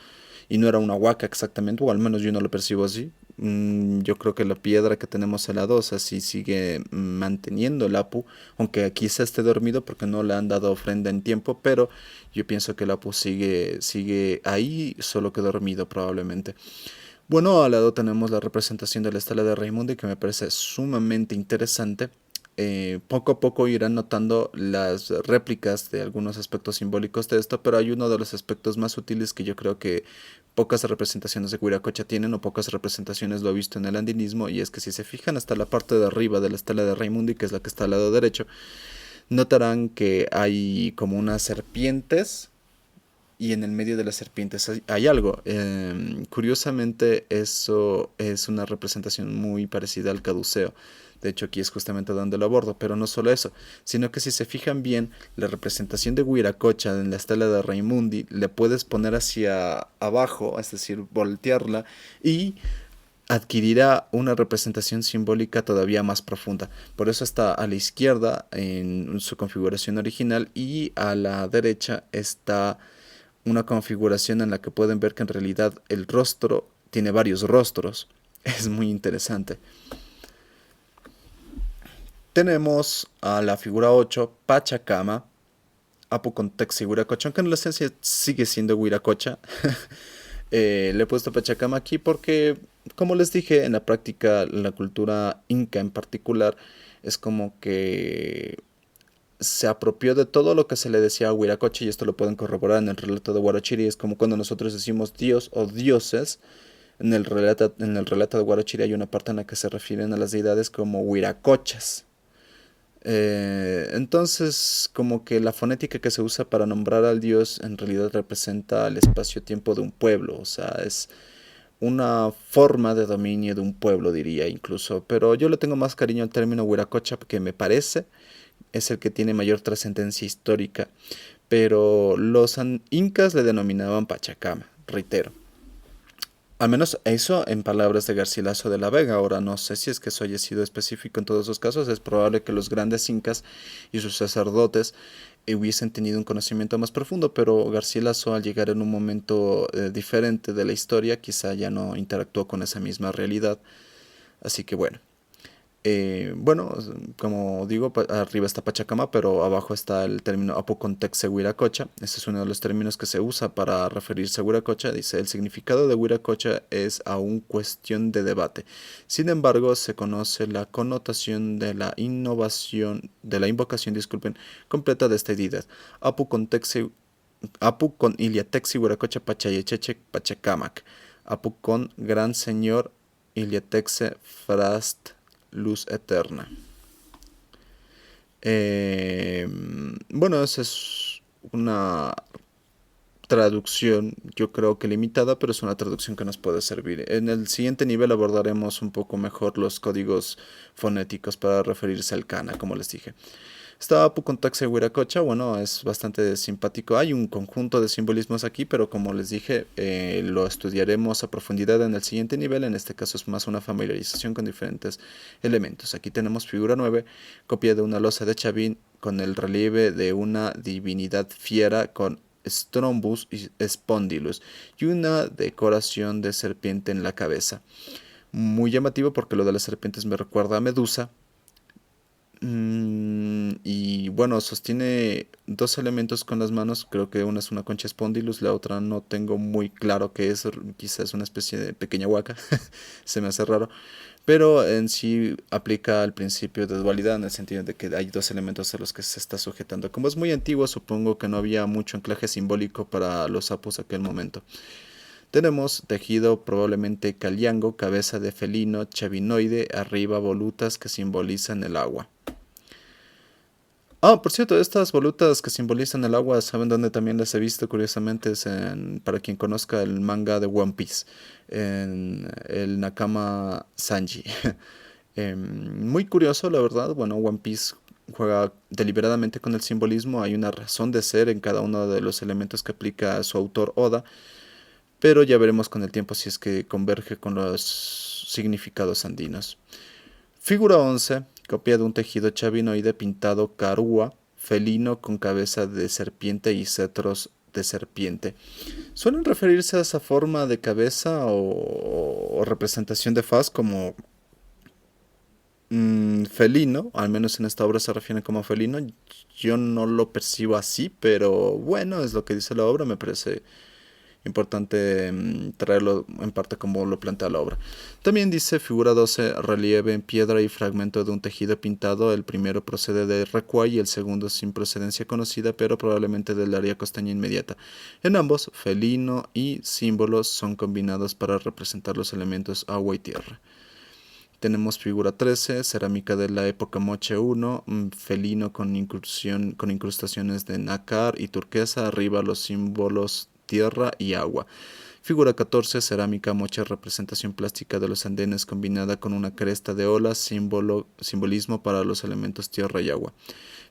Y no era una huaca exactamente, o al menos yo no lo percibo así. Yo creo que la piedra que tenemos al lado, o sea, sí sigue manteniendo el Apu, aunque aquí se esté dormido porque no le han dado ofrenda en tiempo, pero yo pienso que el Apu sigue ahí, solo que dormido probablemente. Bueno, al lado tenemos la representación de la estela de Raimundi que me parece sumamente interesante. Poco a poco irán notando las réplicas de algunos aspectos simbólicos de esto, pero hay uno de los aspectos más útiles que yo creo que pocas representaciones de Huiracocha tienen o pocas representaciones lo he visto en el andinismo, y es que si se fijan hasta la parte de arriba de la estela de Raimundi, que es la que está al lado derecho, notarán que hay como unas serpientes y en el medio de las serpientes hay algo. Curiosamente, eso es una representación muy parecida al caduceo. De hecho, aquí es justamente donde lo abordo, pero no solo eso, sino que si se fijan bien, la representación de Huiracocha en la estela de Raimundi le puedes poner hacia abajo, es decir, voltearla, y adquirirá una representación simbólica todavía más profunda. Por eso está a la izquierda en su configuración original y a la derecha está una configuración en la que pueden ver que en realidad el rostro tiene varios rostros. Es muy interesante. Tenemos a la figura 8, Pachacama, Apu con Tex y Huiracocha, aunque en la esencia sigue siendo Huiracocha. Le he puesto Pachacama aquí porque, como les dije, en la práctica, la cultura inca en particular, es como que se apropió de todo lo que se le decía a Huiracocha, y esto lo pueden corroborar en el relato de Huarochiri. Es como cuando nosotros decimos Dios o dioses. En el relato de Huarochiri hay una parte en la que se refieren a las deidades como Huiracochas. Entonces, como que la fonética que se usa para nombrar al dios en realidad representa el espacio-tiempo de un pueblo, o sea, es una forma de dominio de un pueblo, diría incluso. Pero yo le tengo más cariño al término Huiracocha porque me parece es el que tiene mayor trascendencia histórica. Pero los incas le denominaban Pachacama, reitero. Al menos eso en palabras de Garcilaso de la Vega. Ahora no sé si es que eso haya sido específico en todos los casos. Es probable que los grandes incas y sus sacerdotes hubiesen tenido un conocimiento más profundo, pero Garcilaso al llegar en un momento diferente de la historia quizá ya no interactuó con esa misma realidad. Así que bueno, como digo, arriba está Pachacama, pero abajo está el término Apocontexto Huiracocha. Este es uno de los términos que se usa para referirse a Huiracocha. Dice, el significado de Huiracocha es aún cuestión de debate. Sin embargo, se conoce la connotación de la invocación, disculpen, completa de esta entidad. Apu con Iliatexi Huiracocha Pachayecheche Pachacamac. Apu con Gran Señor Iliatexe Frast Luz Eterna. Bueno, esa es una traducción, yo creo que limitada, pero es una traducción que nos puede servir. En el siguiente nivel abordaremos un poco mejor los códigos fonéticos para referirse al kana, como les dije. Está Apu con Taxe Huiracocha, bueno, es bastante simpático. Hay un conjunto de simbolismos aquí, pero como les dije, lo estudiaremos a profundidad en el siguiente nivel. En este caso es más una familiarización con diferentes elementos. Aquí tenemos figura 9, copia de una losa de Chavín con el relieve de una divinidad fiera con Strombus y Spondylus y una decoración de serpiente en la cabeza. Muy llamativo porque lo de las serpientes me recuerda a Medusa. Y bueno, sostiene dos elementos con las manos. Creo que una es una concha spondylus, la otra no tengo muy claro qué es. Quizás una especie de pequeña huaca. Se me hace raro. Pero en sí aplica al principio de dualidad en el sentido de que hay dos elementos a los que se está sujetando. Como es muy antiguo, supongo que no había mucho anclaje simbólico para los sapos aquel momento. Tenemos tejido probablemente caliango, cabeza de felino, chavinoide, arriba volutas que simbolizan el agua. Ah, por cierto, estas volutas que simbolizan el agua, ¿saben dónde también las he visto? Curiosamente, para quien conozca el manga de One Piece, en el Nakama Sanji. Muy curioso, la verdad. Bueno, One Piece juega deliberadamente con el simbolismo. Hay una razón de ser en cada uno de los elementos que aplica su autor Oda, pero ya veremos con el tiempo si es que converge con los significados andinos. Figura 11, copia de un tejido chavinoide pintado carúa, felino con cabeza de serpiente y cetros de serpiente. Suelen referirse a esa forma de cabeza o representación de faz como felino, al menos en esta obra se refiere como felino. Yo no lo percibo así, pero bueno, es lo que dice la obra, me parece importante traerlo en parte como lo plantea la obra. También dice figura 12, relieve en piedra y fragmento de un tejido pintado. El primero procede de Recuay y el segundo sin procedencia conocida, pero probablemente del área costeña inmediata. En ambos, felino y símbolos son combinados para representar los elementos agua y tierra. Tenemos figura 13, cerámica de la época Moche 1, felino con incrustaciones de nácar y turquesa, arriba los símbolos tierra y agua. Figura 14, cerámica Moche, representación plástica de los andenes combinada con una cresta de olas, simbolismo para los elementos tierra y agua.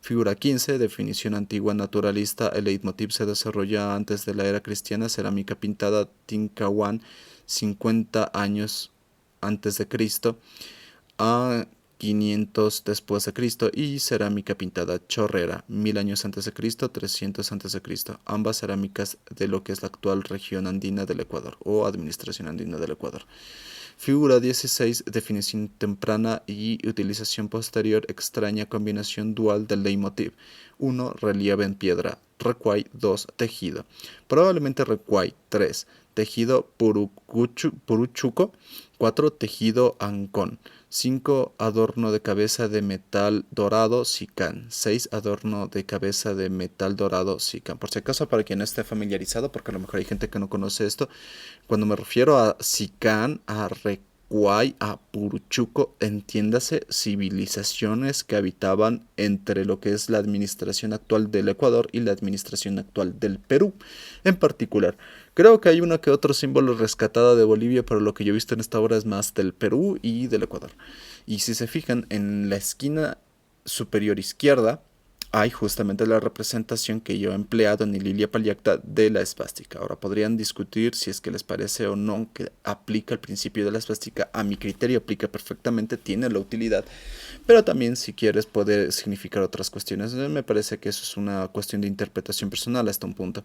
Figura 15, definición antigua naturalista, el leitmotiv se desarrolla antes de la era cristiana, cerámica pintada Tincahuán, 50 años antes de Cristo a 500 después de Cristo y cerámica pintada Chorrera 1000 años antes de Cristo, 300 antes de Cristo, ambas cerámicas de lo que es la actual región andina del Ecuador o administración andina del Ecuador. Figura 16, definición temprana y utilización posterior, extraña combinación dual del leitmotiv. 1, relieve en piedra. Recuay 2, tejido. Probablemente Recuay 3, tejido puruchuco. 4, tejido ancón. 5, adorno de cabeza de metal dorado sicán. 6, adorno de cabeza de metal dorado sicán. Por si acaso, para quien no esté familiarizado, porque a lo mejor hay gente que no conoce esto, cuando me refiero a sicán, Recuay a Puruchuco, entiéndase, civilizaciones que habitaban entre lo que es la administración actual del Ecuador y la administración actual del Perú en particular. Creo que hay uno que otro símbolo rescatado de Bolivia, pero lo que yo he visto en esta obra es más del Perú y del Ecuador. Y si se fijan, en la esquina superior izquierda hay justamente la representación que yo he empleado en Lilia Paliacta de la esvástica. Ahora podrían discutir si es que les parece o no que aplica el principio de la esvástica. A mi criterio aplica perfectamente, tiene la utilidad, pero también si quieres puede significar otras cuestiones. Me parece que eso es una cuestión de interpretación personal hasta un punto.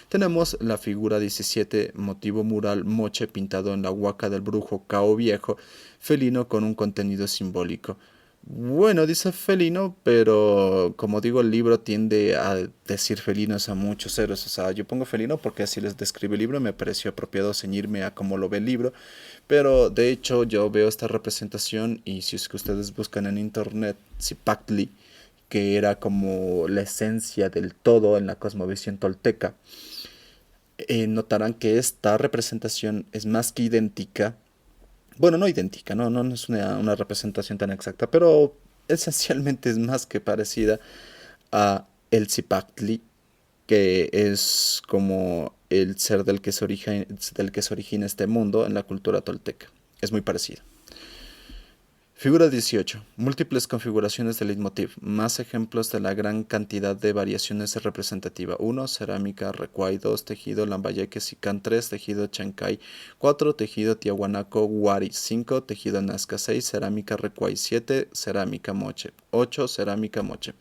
Tenemos la figura 17, motivo mural moche pintado en la huaca del brujo Cao Viejo, felino con un contenido simbólico. Bueno, dice felino, pero como digo, el libro tiende a decir felinos a muchos héroes. O sea, yo pongo felino porque así les describe el libro. Me pareció apropiado ceñirme a cómo lo ve el libro. Pero de hecho, yo veo esta representación y si es que ustedes buscan en internet Zipactli, que era como la esencia del todo en la cosmovisión tolteca, notarán que esta representación es más que idéntica, bueno, no idéntica, no es una representación tan exacta, pero esencialmente es más que parecida a el Zipactli, que es como el ser del que se origina este mundo en la cultura tolteca. Es muy parecido. Figura 18. Múltiples configuraciones del leitmotiv. Más ejemplos de la gran cantidad de variaciones representativa. 1. Cerámica Recuay. 2. Tejido Lambayeque Sicán. 3. Tejido Chancay. 4. Tejido Tiahuanaco Huari. 5. Tejido Nazca. 6. Cerámica Recuay. 7. Cerámica Moche. 8. Cerámica Moche.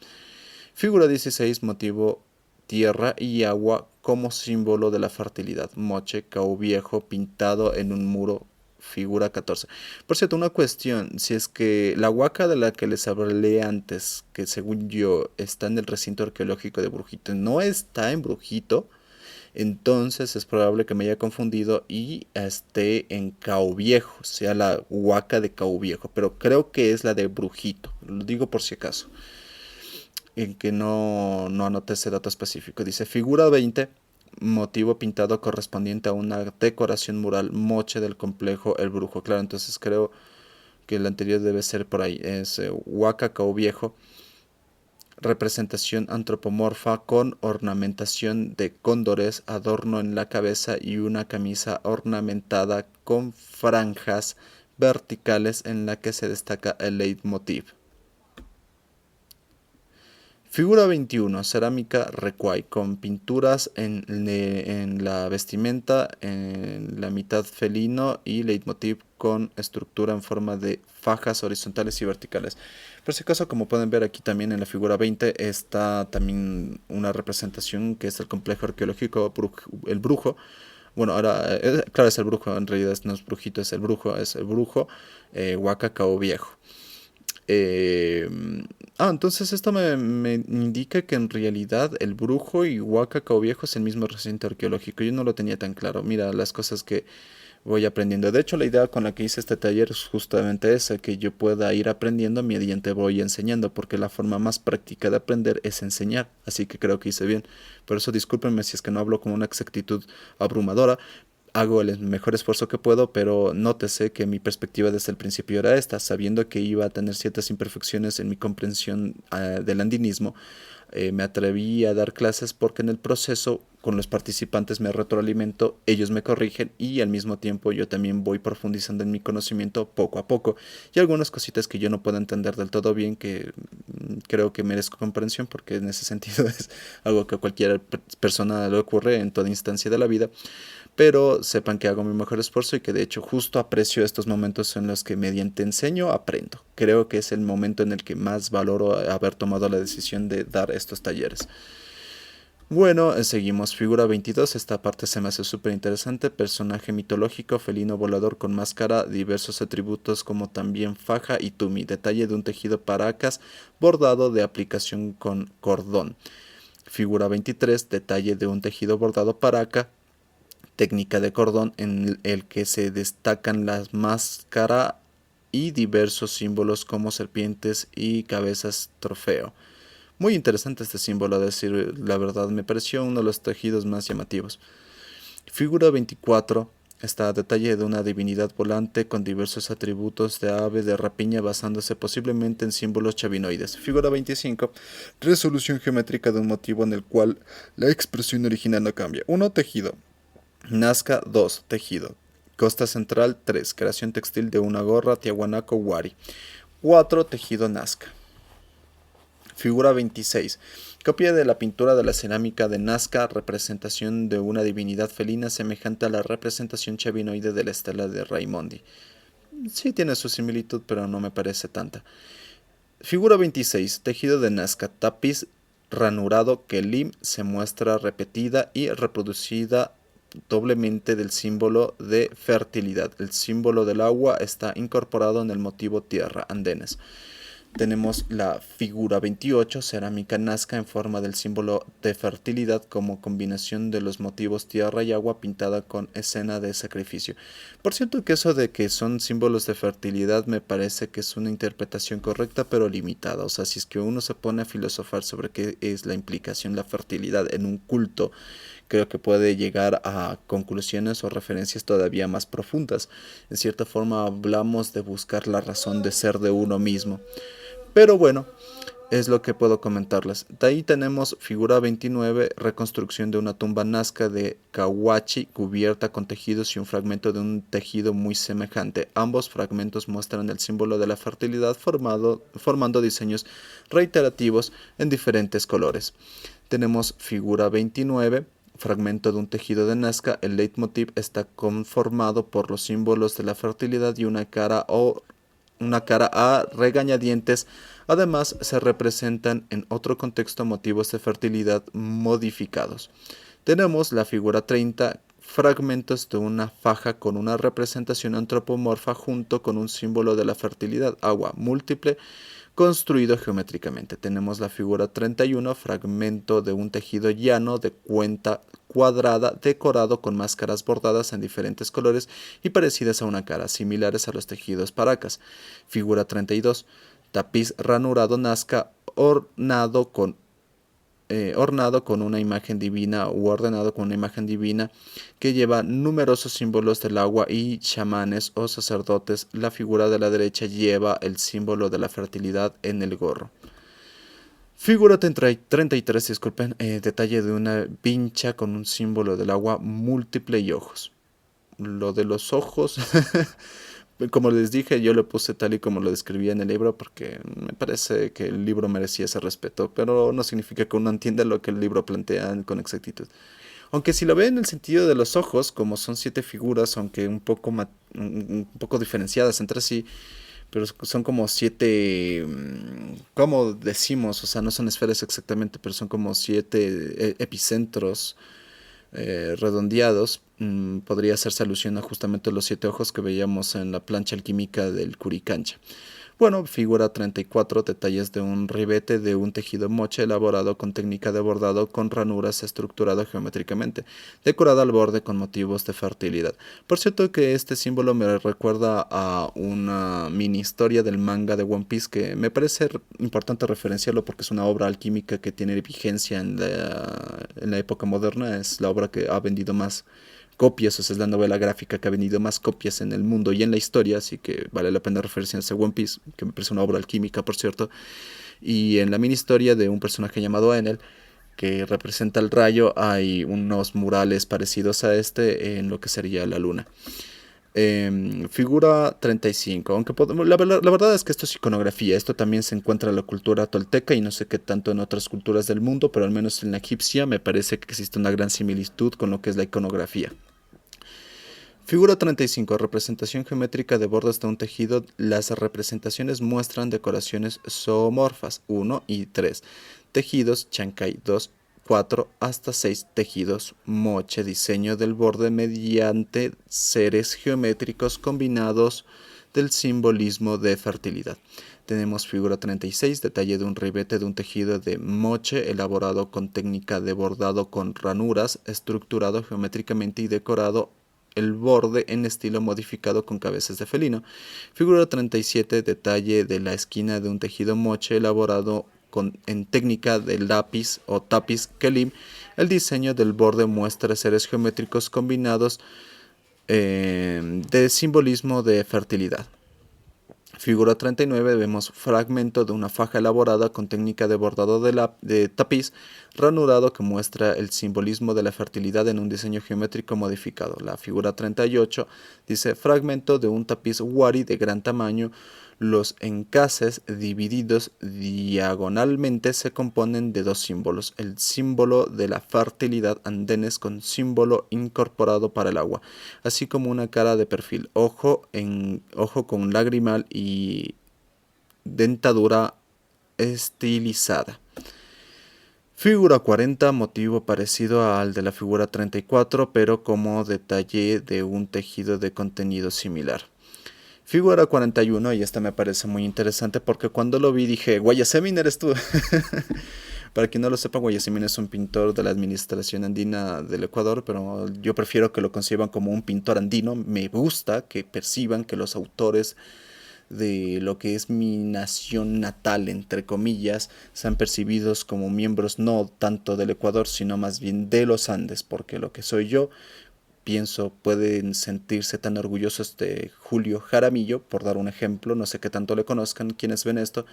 Figura 16. Motivo tierra y agua como símbolo de la fertilidad. Moche, Cao Viejo, pintado en un muro. Figura 14. Por cierto, una cuestión, si es que la huaca de la que les hablé antes, que según yo está en el recinto arqueológico de Brujito, no está en Brujito, entonces es probable que me haya confundido y esté en Cao Viejo, sea la huaca de Cao Viejo, pero creo que es la de Brujito, lo digo por si acaso, en que no anoté ese dato específico. Dice figura 20, motivo pintado correspondiente a una decoración mural moche del complejo El Brujo. Claro, entonces creo que el anterior debe ser por ahí. Es Huaca Cao Viejo, representación antropomorfa con ornamentación de cóndores, adorno en la cabeza y una camisa ornamentada con franjas verticales en la que se destaca el leitmotiv. Figura 21, cerámica Recuay, con pinturas en la vestimenta, en la mitad felino y leitmotiv con estructura en forma de fajas horizontales y verticales. Por si acaso, como pueden ver aquí también en la figura 20 está también una representación que es el complejo arqueológico El Brujo. Bueno, ahora, claro, es el brujo, en realidad no es brujito, es el brujo Huaca Cao Viejo. Eh, entonces esto me indica que en realidad el Brujo y Huaca Cao Viejo es el mismo recinto arqueológico. Yo no lo tenía tan claro. Mira las cosas que voy aprendiendo. De hecho, la idea con la que hice este taller es justamente esa, que yo pueda ir aprendiendo mediante voy enseñando, porque la forma más práctica de aprender es enseñar. Así que creo que hice bien. Por eso discúlpenme si es que no hablo con una exactitud abrumadora, hago el mejor esfuerzo que puedo, pero nótese que mi perspectiva desde el principio era esta, sabiendo que iba a tener ciertas imperfecciones en mi comprensión del andinismo. Me atreví a dar clases porque en el proceso con los participantes me retroalimento, ellos me corrigen y al mismo tiempo yo también voy profundizando en mi conocimiento poco a poco y algunas cositas que yo no puedo entender del todo bien que creo que merezco comprensión porque en ese sentido es algo que a cualquier persona le ocurre en toda instancia de la vida, pero sepan que hago mi mejor esfuerzo y que de hecho justo aprecio estos momentos en los que mediante enseño aprendo. Creo que es el momento en el que más valoro haber tomado la decisión de dar estos talleres. Bueno, seguimos. Figura 22. Esta parte se me hace súper interesante. Personaje mitológico, felino volador con máscara, diversos atributos como también faja y tumi. Detalle de un tejido paracas bordado de aplicación con cordón. Figura 23. Detalle de un tejido bordado paraca, técnica de cordón en el que se destacan las máscaras y diversos símbolos como serpientes y cabezas trofeo. Muy interesante este símbolo, a decir la verdad, me pareció uno de los tejidos más llamativos. Figura 24, está a detalle de una divinidad volante con diversos atributos de ave de rapiña basándose posiblemente en símbolos chavinoides. Figura 25. Resolución geométrica de un motivo en el cual la expresión original no cambia. 1. Tejido. Nazca. 2. Tejido. Costa Central. 3. Creación textil de una gorra, Tiahuanaco, Huari. 4. Tejido Nazca. Figura 26. Copia de la pintura de la cerámica de Nazca, representación de una divinidad felina semejante a la representación chavinoide de la estela de Raimondi. Sí tiene su similitud, pero no me parece tanta. Figura 26. Tejido de Nazca, tapiz ranurado que Lim se muestra repetida y reproducida doblemente del símbolo de fertilidad. El símbolo del agua está incorporado en el motivo tierra, andenes. Tenemos la figura 28, cerámica Nazca en forma del símbolo de fertilidad como combinación de los motivos tierra y agua pintada con escena de sacrificio. Por cierto que eso de que son símbolos de fertilidad me parece que es una interpretación correcta pero limitada. O sea, si es que uno se pone a filosofar sobre qué es la implicación de la fertilidad en un culto, creo que puede llegar a conclusiones o referencias todavía más profundas. En cierta forma hablamos de buscar la razón de ser de uno mismo. Pero bueno, es lo que puedo comentarles. De ahí tenemos figura 29, reconstrucción de una tumba nazca de Cahuachi cubierta con tejidos y un fragmento de un tejido muy semejante. Ambos fragmentos muestran el símbolo de la fertilidad formando diseños reiterativos en diferentes colores. Tenemos figura 29. Fragmento de un tejido de Nazca, el leitmotiv está conformado por los símbolos de la fertilidad y una cara a regañadientes. Además, se representan en otro contexto motivos de fertilidad modificados. Tenemos la figura 30, fragmentos de una faja con una representación antropomorfa junto con un símbolo de la fertilidad, agua múltiple, construido geométricamente. Tenemos la figura 31, fragmento de un tejido llano de cuenta cuadrada decorado con máscaras bordadas en diferentes colores y parecidas a una cara, similares a los tejidos paracas. Figura 32, tapiz ranurado Nazca ornado con una imagen divina u ordenado con una imagen divina que lleva numerosos símbolos del agua y chamanes o sacerdotes. La figura de la derecha lleva el símbolo de la fertilidad en el gorro. Figura 33, disculpen, detalle de una vincha con un símbolo del agua múltiple y ojos. Lo de los ojos, como les dije, yo lo puse tal y como lo describía en el libro porque me parece que el libro merecía ese respeto, pero no significa que uno entienda lo que el libro plantea con exactitud. Aunque si lo ve en el sentido de los ojos, como son 7 figuras, aunque un poco diferenciadas entre sí, pero son como 7, ¿cómo decimos? O sea, no son esferas exactamente, pero son como 7 epicentros redondeados. Podría hacerse alusión a justamente los 7 ojos que veíamos en la plancha alquímica del Curicancha. Bueno, figura 34, detalles de un ribete de un tejido moche elaborado con técnica de bordado con ranuras estructurado geométricamente, decorado al borde con motivos de fertilidad. Por cierto que este símbolo me recuerda a una mini historia del manga de One Piece que me parece importante referenciarlo porque es una obra alquímica que tiene vigencia en la época moderna, es la obra que ha vendido más copias, o sea, es la novela gráfica que ha vendido más copias en el mundo y en la historia, así que vale la pena referirse a One Piece, que me parece una obra alquímica, por cierto, y en la mini historia de un personaje llamado Enel, que representa el rayo, hay unos murales parecidos a este en lo que sería la luna. Figura 35, aunque la verdad es que esto es iconografía, esto también se encuentra en la cultura tolteca y no sé qué tanto en otras culturas del mundo, pero al menos en la egipcia me parece que existe una gran similitud con lo que es la iconografía. Figura 35. Representación geométrica de bordes de un tejido. Las representaciones muestran decoraciones zoomorfas 1 y 3. Tejidos Chancay 2, 4 hasta 6 tejidos moche. Diseño del borde mediante seres geométricos combinados del simbolismo de fertilidad. Tenemos figura 36, detalle de un ribete de un tejido de moche elaborado con técnica de bordado con ranuras, estructurado geométricamente y decorado el borde en estilo modificado con cabezas de felino. Figura 37, detalle de la esquina de un tejido moche elaborado en técnica de lápiz o tapiz Kelim. El diseño del borde muestra seres geométricos combinados de simbolismo de fertilidad. Figura 39 vemos fragmento de una faja elaborada con técnica de bordado de tapiz ranurado que muestra el simbolismo de la fertilidad en un diseño geométrico modificado. La figura 38 dice fragmento de un tapiz wari de gran tamaño. Los encases divididos diagonalmente se componen de dos símbolos, el símbolo de la fertilidad andenes con símbolo incorporado para el agua, así como una cara de perfil, ojo con lagrimal y dentadura estilizada. Figura 40, motivo parecido al de la figura 34, pero como detalle de un tejido de contenido similar. Figura 41, y esta me parece muy interesante porque cuando lo vi dije, Guayasamín eres tú. Para quien no lo sepa, Guayasamín es un pintor de la administración andina del Ecuador, pero yo prefiero que lo conciban como un pintor andino. Me gusta que perciban que los autores de lo que es mi nación natal, entre comillas, sean percibidos como miembros no tanto del Ecuador, sino más bien de los Andes, porque lo que soy yo, pienso, pueden sentirse tan orgullosos de Julio Jaramillo, por dar un ejemplo, no sé qué tanto le conozcan quienes ven esto,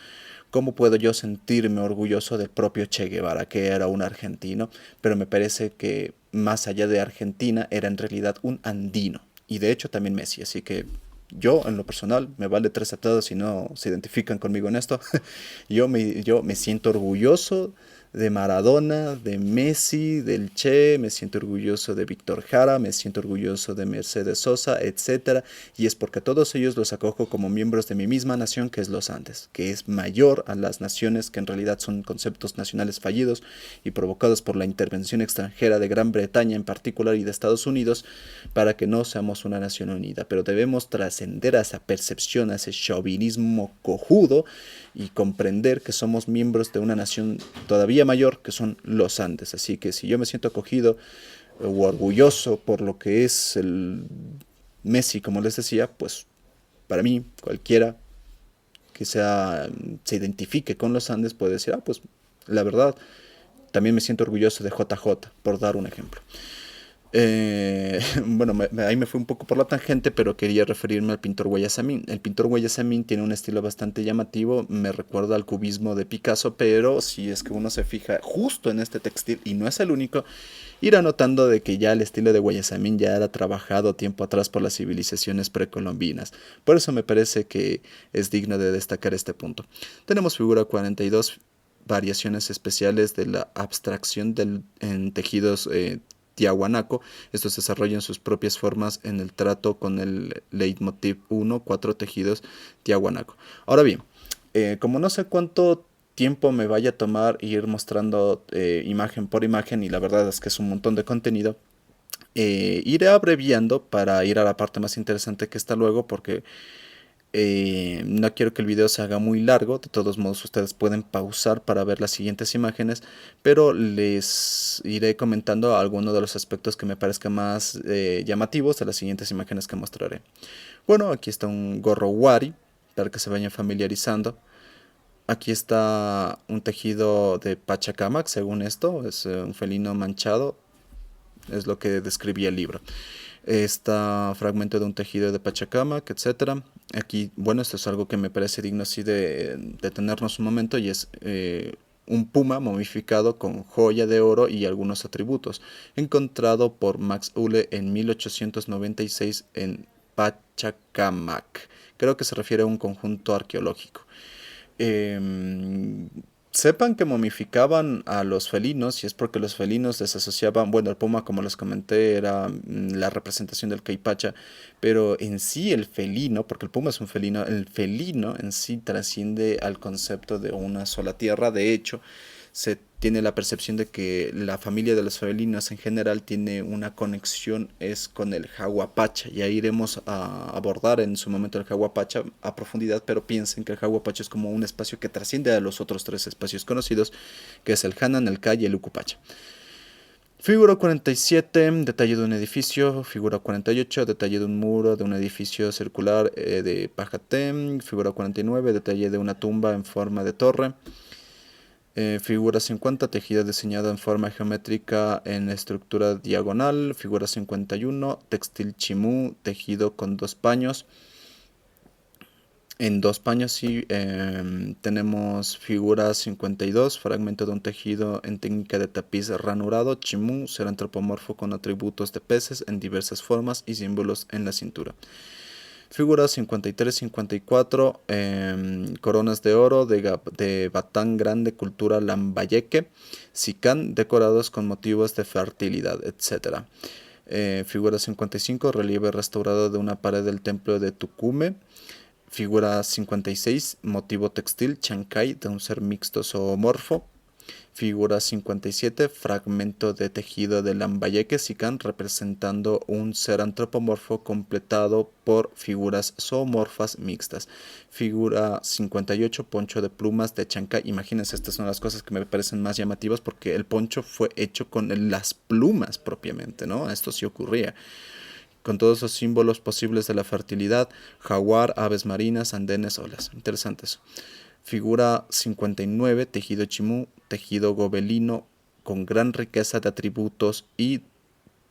¿cómo puedo yo sentirme orgulloso del propio Che Guevara, que era un argentino? Pero me parece que más allá de Argentina, era en realidad un andino, y de hecho también Messi, así que yo, en lo personal, me vale tres atados si no se identifican conmigo en esto. yo me siento orgulloso de Maradona, de Messi, del Che, me siento orgulloso de Víctor Jara, me siento orgulloso de Mercedes Sosa, etcétera, y es porque a todos ellos los acojo como miembros de mi misma nación, que es los Andes, que es mayor a las naciones que en realidad son conceptos nacionales fallidos y provocados por la intervención extranjera de Gran Bretaña en particular y de Estados Unidos, para que no seamos una nación unida, pero debemos trascender a esa percepción, a ese chauvinismo cojudo y comprender que somos miembros de una nación todavía mayor, que son los Andes. Así que si yo me siento acogido o orgulloso por lo que es el Messi, como les decía, pues para mí cualquiera que se identifique con los Andes puede decir, pues la verdad, también me siento orgulloso de JJ, por dar un ejemplo. Bueno, ahí me fui un poco por la tangente, pero quería referirme al pintor Guayasamín. El pintor Guayasamín tiene un estilo bastante llamativo, me recuerda al cubismo de Picasso, pero si es que uno se fija justo en este textil, y no es el único, irá notando de que ya el estilo de Guayasamín ya era trabajado tiempo atrás por las civilizaciones precolombinas. Por eso me parece que es digno de destacar este punto. Tenemos figura 42, variaciones especiales de la abstracción en tejidos tiahuanaco. Estos desarrollan sus propias formas en el trato con el leitmotiv 1, 4 tejidos tiahuanaco. Ahora bien, como no sé cuánto tiempo me vaya a tomar ir mostrando imagen por imagen, y la verdad es que es un montón de contenido, iré abreviando para ir a la parte más interesante que está luego, porque no quiero que el video se haga muy largo. De todos modos, ustedes pueden pausar para ver las siguientes imágenes, pero les iré comentando algunos de los aspectos que me parezcan más llamativos de las siguientes imágenes que mostraré. Bueno, aquí está un gorro wari para que se vayan familiarizando. Aquí está un tejido de Pachacamac, según esto, es un felino manchado, es lo que describía el libro. Está fragmento de un tejido de Pachacamac, etcétera. Aquí, bueno, esto es algo que me parece digno así de detenernos un momento, y es un puma momificado con joya de oro y algunos atributos, encontrado por Max Uhle en 1896 en Pachacamac. Creo que se refiere a un conjunto arqueológico. Eh, Sepan que momificaban a los felinos, y es porque los felinos les asociaban, bueno, el puma, como les comenté, era la representación del caipacha, pero en sí el felino, porque el puma es un felino, el felino en sí trasciende al concepto de una sola tierra. De hecho, se tiene la percepción de que la familia de los felinos en general tiene una conexión es con el jaguapacha, y ahí iremos a abordar en su momento el jaguapacha a profundidad, pero piensen que el jaguapacha es como un espacio que trasciende a los otros tres espacios conocidos, que es el Hanan, el Cay y el Ucupacha. Figura 47, detalle de un edificio. Figura 48, detalle de un muro de un edificio circular de Pajatem. Figura 49, detalle de una tumba en forma de torre. Figura 50, tejido diseñado en forma geométrica en estructura diagonal. Figura 51, textil chimú, tejido con dos paños. En dos paños sí, tenemos figura 52, fragmento de un tejido en técnica de tapiz ranurado, chimú, ser antropomorfo con atributos de peces en diversas formas y símbolos en la cintura. Figuras 53-54, coronas de oro de batán grande, cultura lambayeque, sicán, decorados con motivos de fertilidad, etc. Figura 55, relieve restaurado de una pared del templo de Tucume. Figura 56, motivo textil, chancay, de un ser mixto zoomorfo. Figura 57, fragmento de tejido de Lambayeque Sicán representando un ser antropomorfo completado por figuras zoomorfas mixtas. Figura 58, poncho de plumas de Chancay. Imagínense, estas son las cosas que me parecen más llamativas porque el poncho fue hecho con las plumas propiamente, ¿no? Esto sí ocurría con todos los símbolos posibles de la fertilidad, jaguar, aves marinas, andenes, olas. Interesante eso. Figura 59, tejido chimú, tejido gobelino, con gran riqueza de atributos y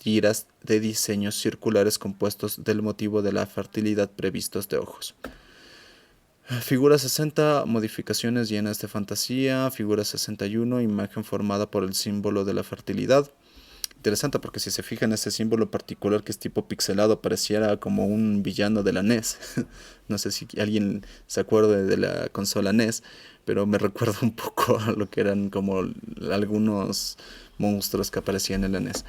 tiras de diseños circulares compuestos del motivo de la fertilidad previstos de ojos. Figura 60, modificaciones llenas de fantasía. Figura 61, imagen formada por el símbolo de la fertilidad. Interesante porque si se fijan ese símbolo particular que es tipo pixelado pareciera como un villano de la NES. No sé si alguien se acuerda de la consola NES, pero me recuerda un poco a lo que eran como algunos monstruos que aparecían en la NES.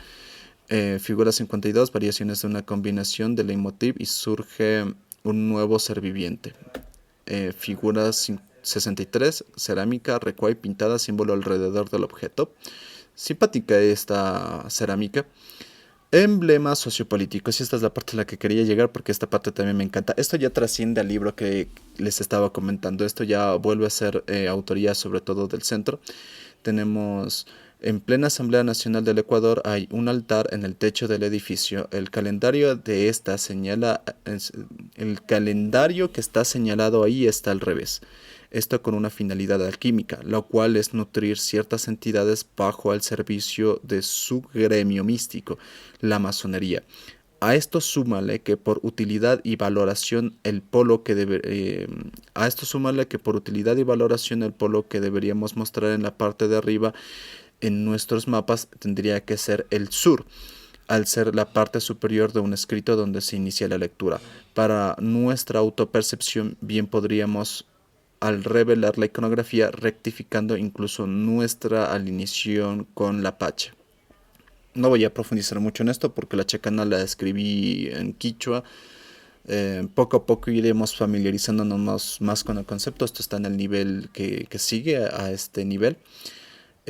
Figura 52, variaciones de una combinación de leitmotiv y surge un nuevo ser viviente. Figura 63, cerámica, recuay pintada, símbolo alrededor del objeto. Simpática esta cerámica. Emblema sociopolítico. Y esta es la parte a la que quería llegar porque esta parte también me encanta. Esto ya trasciende al libro que les estaba comentando. Esto ya vuelve a ser autoría sobre todo del centro. Tenemos en plena Asamblea Nacional del Ecuador hay un altar en el techo del edificio. El calendario de esta señala, el calendario que está señalado ahí está al revés. Esto con una finalidad alquímica, lo cual es nutrir ciertas entidades bajo el servicio de su gremio místico, la masonería. A esto súmale que por utilidad y valoración el polo que a esto súmale que por utilidad y valoración el polo que deberíamos mostrar en la parte de arriba en nuestros mapas tendría que ser el sur, al ser la parte superior de un escrito donde se inicia la lectura. Para nuestra autopercepción bien podríamos al revelar la iconografía rectificando incluso nuestra alineación con la pacha. No voy a profundizar mucho en esto porque la chacana la escribí en quichua. Poco a poco iremos familiarizándonos más con el concepto. Esto está en el nivel que sigue a este nivel.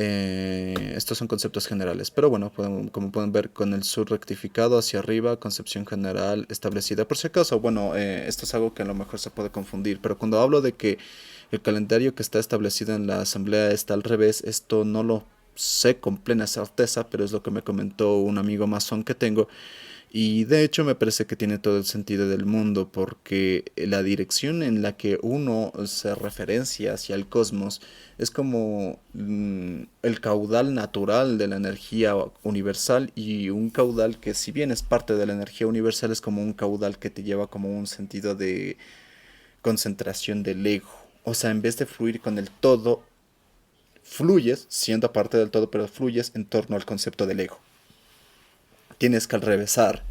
Estos son conceptos generales, pero bueno, como pueden ver con el sur rectificado hacia arriba, concepción general establecida. Por si acaso, bueno, esto es algo que a lo mejor se puede confundir, pero cuando hablo de que el calendario que está establecido en la asamblea está al revés, esto no lo sé con plena certeza, pero es lo que me comentó un amigo masón que tengo. Y de hecho me parece que tiene todo el sentido del mundo porque la dirección en la que uno se referencia hacia el cosmos es como el caudal natural de la energía universal y un caudal que si bien es parte de la energía universal es como un caudal que te lleva como un sentido de concentración del ego. O sea, en vez de fluir con el todo, fluyes siendo parte del todo, pero fluyes en torno al concepto del ego. Tienes que alrevesar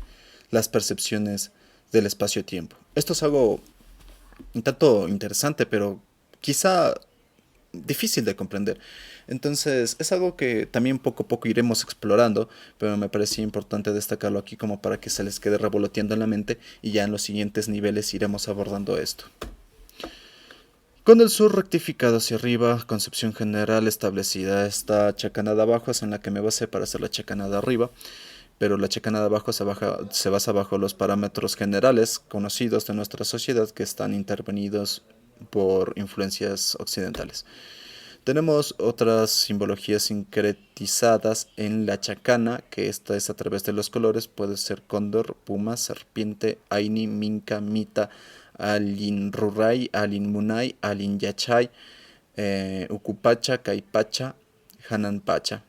las percepciones del espacio-tiempo. Esto es algo un tanto interesante, pero quizá difícil de comprender. Entonces es algo que también poco a poco iremos explorando, pero me parecía importante destacarlo aquí como para que se les quede revoloteando en la mente y ya en los siguientes niveles iremos abordando esto. Con el sur rectificado hacia arriba, concepción general establecida. Esta chacanada abajo es en la que me basé para hacer la chacanada arriba, pero la chacanada abajo se basa bajo los parámetros generales conocidos de nuestra sociedad que están intervenidos por influencias occidentales. Tenemos otras simbologías sincretizadas en la chacana, que esta es a través de los colores, puede ser cóndor, puma, serpiente, aini, minca, mita, alin ruray, alin munay, alin yachay, Ucupacha, Caipacha, Hananpacha.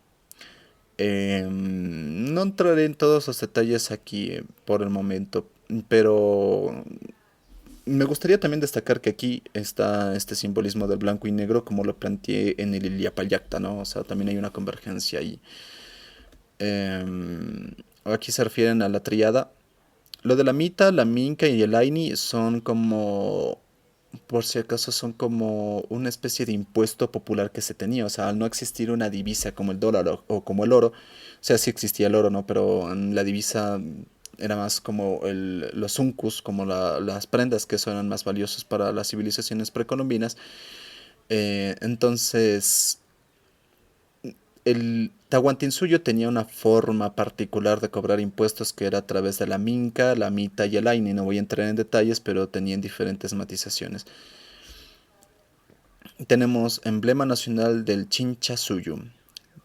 No entraré en todos los detalles aquí por el momento, pero me gustaría también destacar que aquí está este simbolismo del blanco y negro como lo planteé en el Illapalacta, ¿no? O sea, también hay una convergencia ahí. Aquí se refieren a la triada. Lo de la Mita, la Minca y el Aini son como, por si acaso, son como una especie de impuesto popular que se tenía. O sea, al no existir una divisa como el dólar o como el oro, o sea, sí existía el oro, ¿no? Pero la divisa era más como los uncus, como las prendas que son eran más valiosos para las civilizaciones precolombinas. Entonces, el Tahuantinsuyo tenía una forma particular de cobrar impuestos que era a través de la Minca, la Mita y el Aini. No voy a entrar en detalles, pero tenían diferentes matizaciones. Tenemos emblema nacional del Chinchasuyo,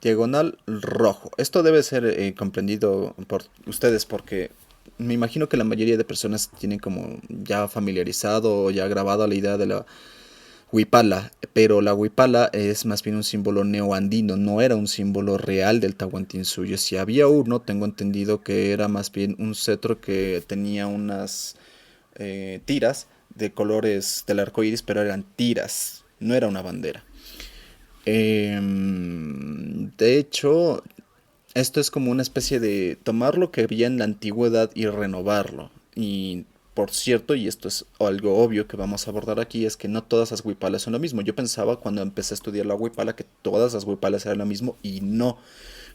diagonal rojo. Esto debe ser comprendido por ustedes porque me imagino que la mayoría de personas tienen como ya familiarizado o ya grabado la idea de la huipala, pero la huipala es más bien un símbolo neoandino, no era un símbolo real del Tahuantinsuyo. Si había uno, tengo entendido que era más bien un cetro que tenía unas tiras de colores del arco iris, pero eran tiras, no era una bandera. De hecho, esto es como una especie de tomar lo que había en la antigüedad y renovarlo. Y por cierto, y esto es algo obvio que vamos a abordar aquí, es que no todas las huipalas son lo mismo. Yo pensaba cuando empecé a estudiar la huipala que todas las huipalas eran lo mismo y no.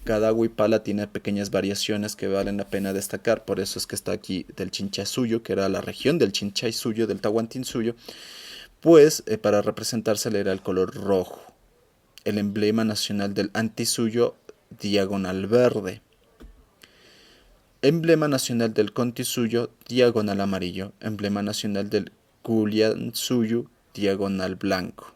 Cada huipala tiene pequeñas variaciones que valen la pena destacar. Por eso es que está aquí del Chinchasuyo, que era la región del Chinchaysuyo, del Tahuantinsuyo. Pues para representársele era el color rojo. El emblema nacional del Antisuyo, diagonal verde. Emblema nacional del Contisuyo, diagonal amarillo. Emblema nacional del Culiansuyo, diagonal blanco.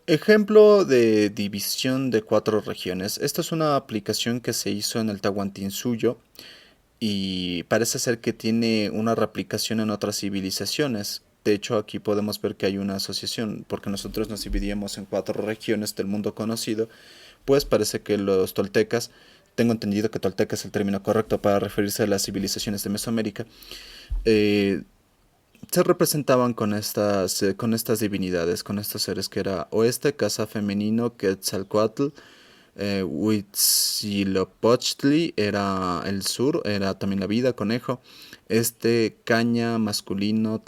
Ejemplo de división de 4 regiones. Esta es una aplicación que se hizo en el Tahuantinsuyo y parece ser que tiene una replicación en otras civilizaciones. De hecho, aquí podemos ver que hay una asociación, porque nosotros nos dividíamos en 4 regiones del mundo conocido, pues parece que los toltecas, tengo entendido que tolteca es el término correcto para referirse a las civilizaciones de Mesoamérica, eh, se representaban con estas divinidades, con estos seres que era oeste, casa femenino, Quetzalcoatl, Huitzilopochtli era el sur, era también la vida, conejo, este, caña, masculino,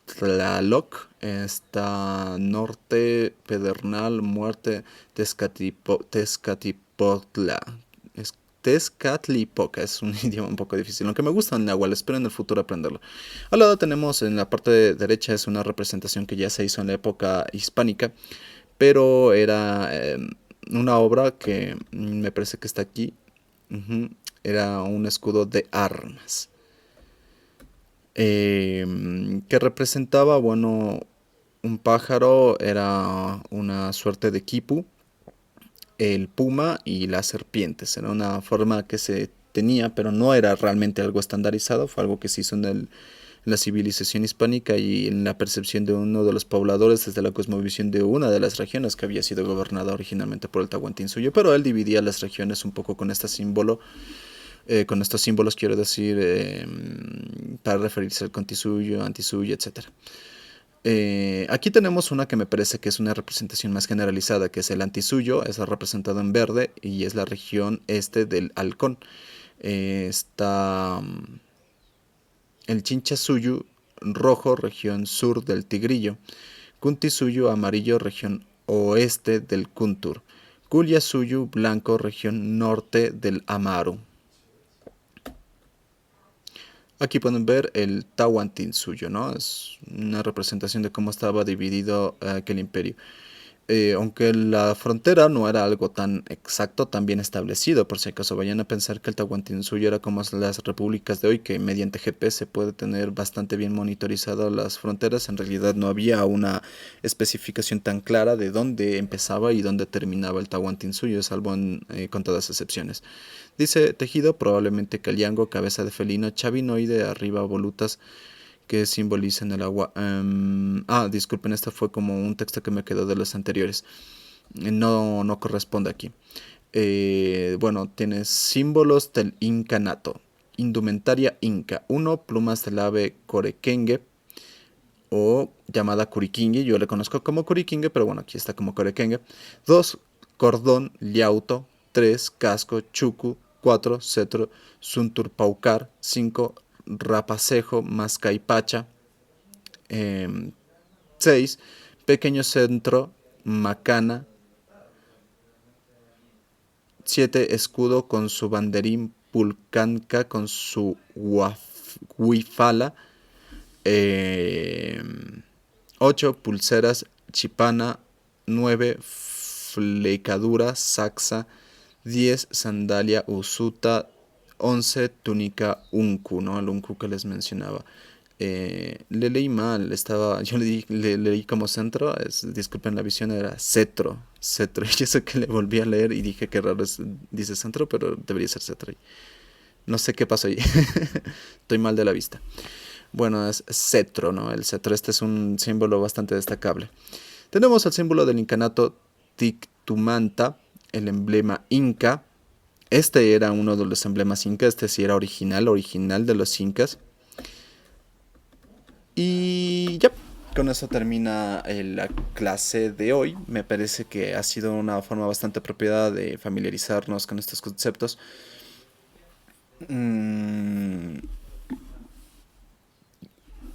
Tlaloc, está norte, pedernal, muerte, Tezcatipotla. Tezcatlipoca es un idioma un poco difícil, aunque me gusta en náhuatl, espero en el futuro aprenderlo. Al lado tenemos en la parte derecha es una representación que ya se hizo en la época hispánica, pero era una obra que me parece que está aquí. Ujú. Era un escudo de armas que representaba, bueno, un pájaro, era una suerte de quipu, el puma y las serpientes. Era una forma que se tenía, pero no era realmente algo estandarizado, fue algo que se hizo en la civilización hispánica y en la percepción de uno de los pobladores desde la cosmovisión de una de las regiones que había sido gobernada originalmente por el Tahuantinsuyo, pero él dividía las regiones un poco con este símbolo, con estos símbolos quiero decir, para referirse al Contisuyo, Antisuyo, etcétera. Aquí tenemos una que me parece que es una representación más generalizada, que es el Antisuyo, es representado en verde y es la región este del Halcón. Está el Chinchasuyo rojo, región sur del Tigrillo. Kuntisuyo amarillo, región oeste del Kuntur. Kulyasuyu blanco, región norte del Amaru. Aquí pueden ver el Tahuantinsuyo, ¿no? Es una representación de cómo estaba dividido aquel imperio. Aunque la frontera no era algo tan exacto, tan bien establecido, por si acaso vayan a pensar que el Tahuantinsuyo era como las repúblicas de hoy, que mediante GPS se puede tener bastante bien monitorizado las fronteras. En realidad no había una especificación tan clara de dónde empezaba y dónde terminaba el Tahuantinsuyo, salvo en contadas excepciones. Dice tejido, probablemente caliango, cabeza de felino, chavinoide, arriba volutas, que simbolizan el agua. Disculpen, esto fue como un texto que me quedó de los anteriores. No corresponde aquí. Bueno, tienes símbolos del incanato. Indumentaria inca. 1. Plumas del ave corequengue o llamada curiquingue. Yo le conozco como curiquingue, pero bueno, aquí está como corequengue. 2. Cordón llauto. 3. Casco chucu. 4. Cetro sunturpaucar. 5. Rapacejo mascaipacha. 6. Pequeño centro macana. 7. Escudo con su banderín pulcanca con su huifala. 8. Pulseras chipana. 9. Flecadura saxa. 10. Sandalia usuta. 11. Túnica uncu, ¿no? El uncu que les mencionaba. Le leí mal, yo le leí como centro, disculpen la visión, era cetro, cetro, y eso que le volví a leer y dije que raro dice centro, pero debería ser cetro. No sé qué pasó ahí, estoy mal de la vista. Bueno, es cetro, ¿no? El cetro, este es un símbolo bastante destacable. Tenemos el símbolo del incanato Tictumanta, el emblema inca. Este era uno de los emblemas incas, este sí era original de los incas. Y ya, con eso termina la clase de hoy. Me parece que ha sido una forma bastante apropiada de familiarizarnos con estos conceptos.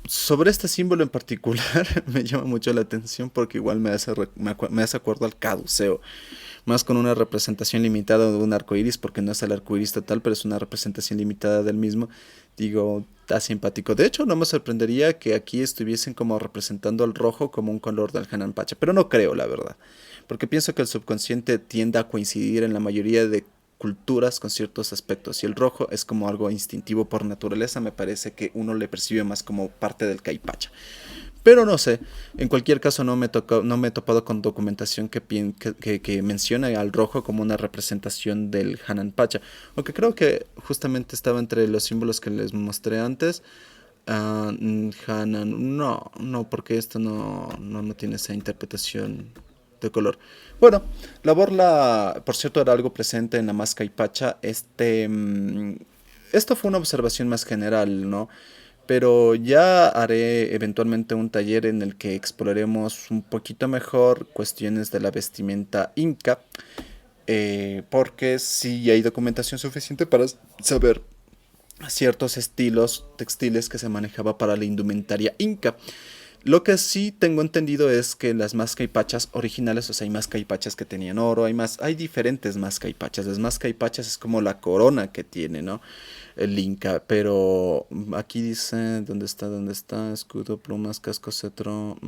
Sobre este símbolo en particular me llama mucho la atención porque igual me hace acuerdo al caduceo, más con una representación limitada de un arco iris, porque no es el arco iris total, pero es una representación limitada del mismo. Digo, está simpático. De hecho, no me sorprendería que aquí estuviesen como representando al rojo como un color del Hanan Pacha, pero no creo, la verdad, porque pienso que el subconsciente tiende a coincidir en la mayoría de culturas con ciertos aspectos y el rojo es como algo instintivo por naturaleza. Me parece que uno le percibe más como parte del caipacha, pero no sé, en cualquier caso no me he topado con documentación que mencione al rojo como una representación del Hanan Pacha, aunque creo que justamente estaba entre los símbolos que les mostré antes. Hanan, no, porque esto no tiene esa interpretación de color. Bueno, la borla, por cierto, era algo presente en la Masca y Pacha. Esto fue una observación más general, ¿no? Pero ya haré eventualmente un taller en el que exploraremos un poquito mejor cuestiones de la vestimenta inca, porque sí hay documentación suficiente para saber ciertos estilos textiles que se manejaba para la indumentaria inca. Lo que sí tengo entendido es que las mascaipachas originales, o sea, hay mascaipachas que tenían oro, hay diferentes mascaipachas. Las mascaipachas es como la corona que tiene, ¿no? El Inca, pero aquí dice, ¿dónde está? Escudo, plumas, casco, cetro,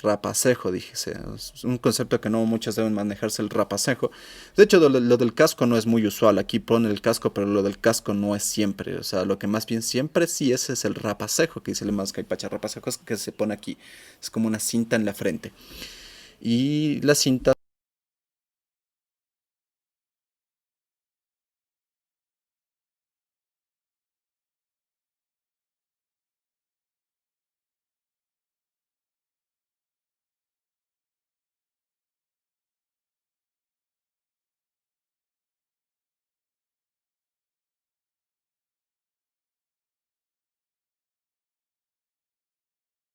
rapacejo, dijese. Es un concepto que no muchos deben manejarse, el rapacejo. De hecho, lo del casco no es muy usual. Aquí pone el casco, pero lo del casco no es siempre. O sea, lo que más bien siempre sí es el rapacejo, que dice el mascaipacha. Rapacejo es que se pone aquí. Es como una cinta en la frente. Y la cinta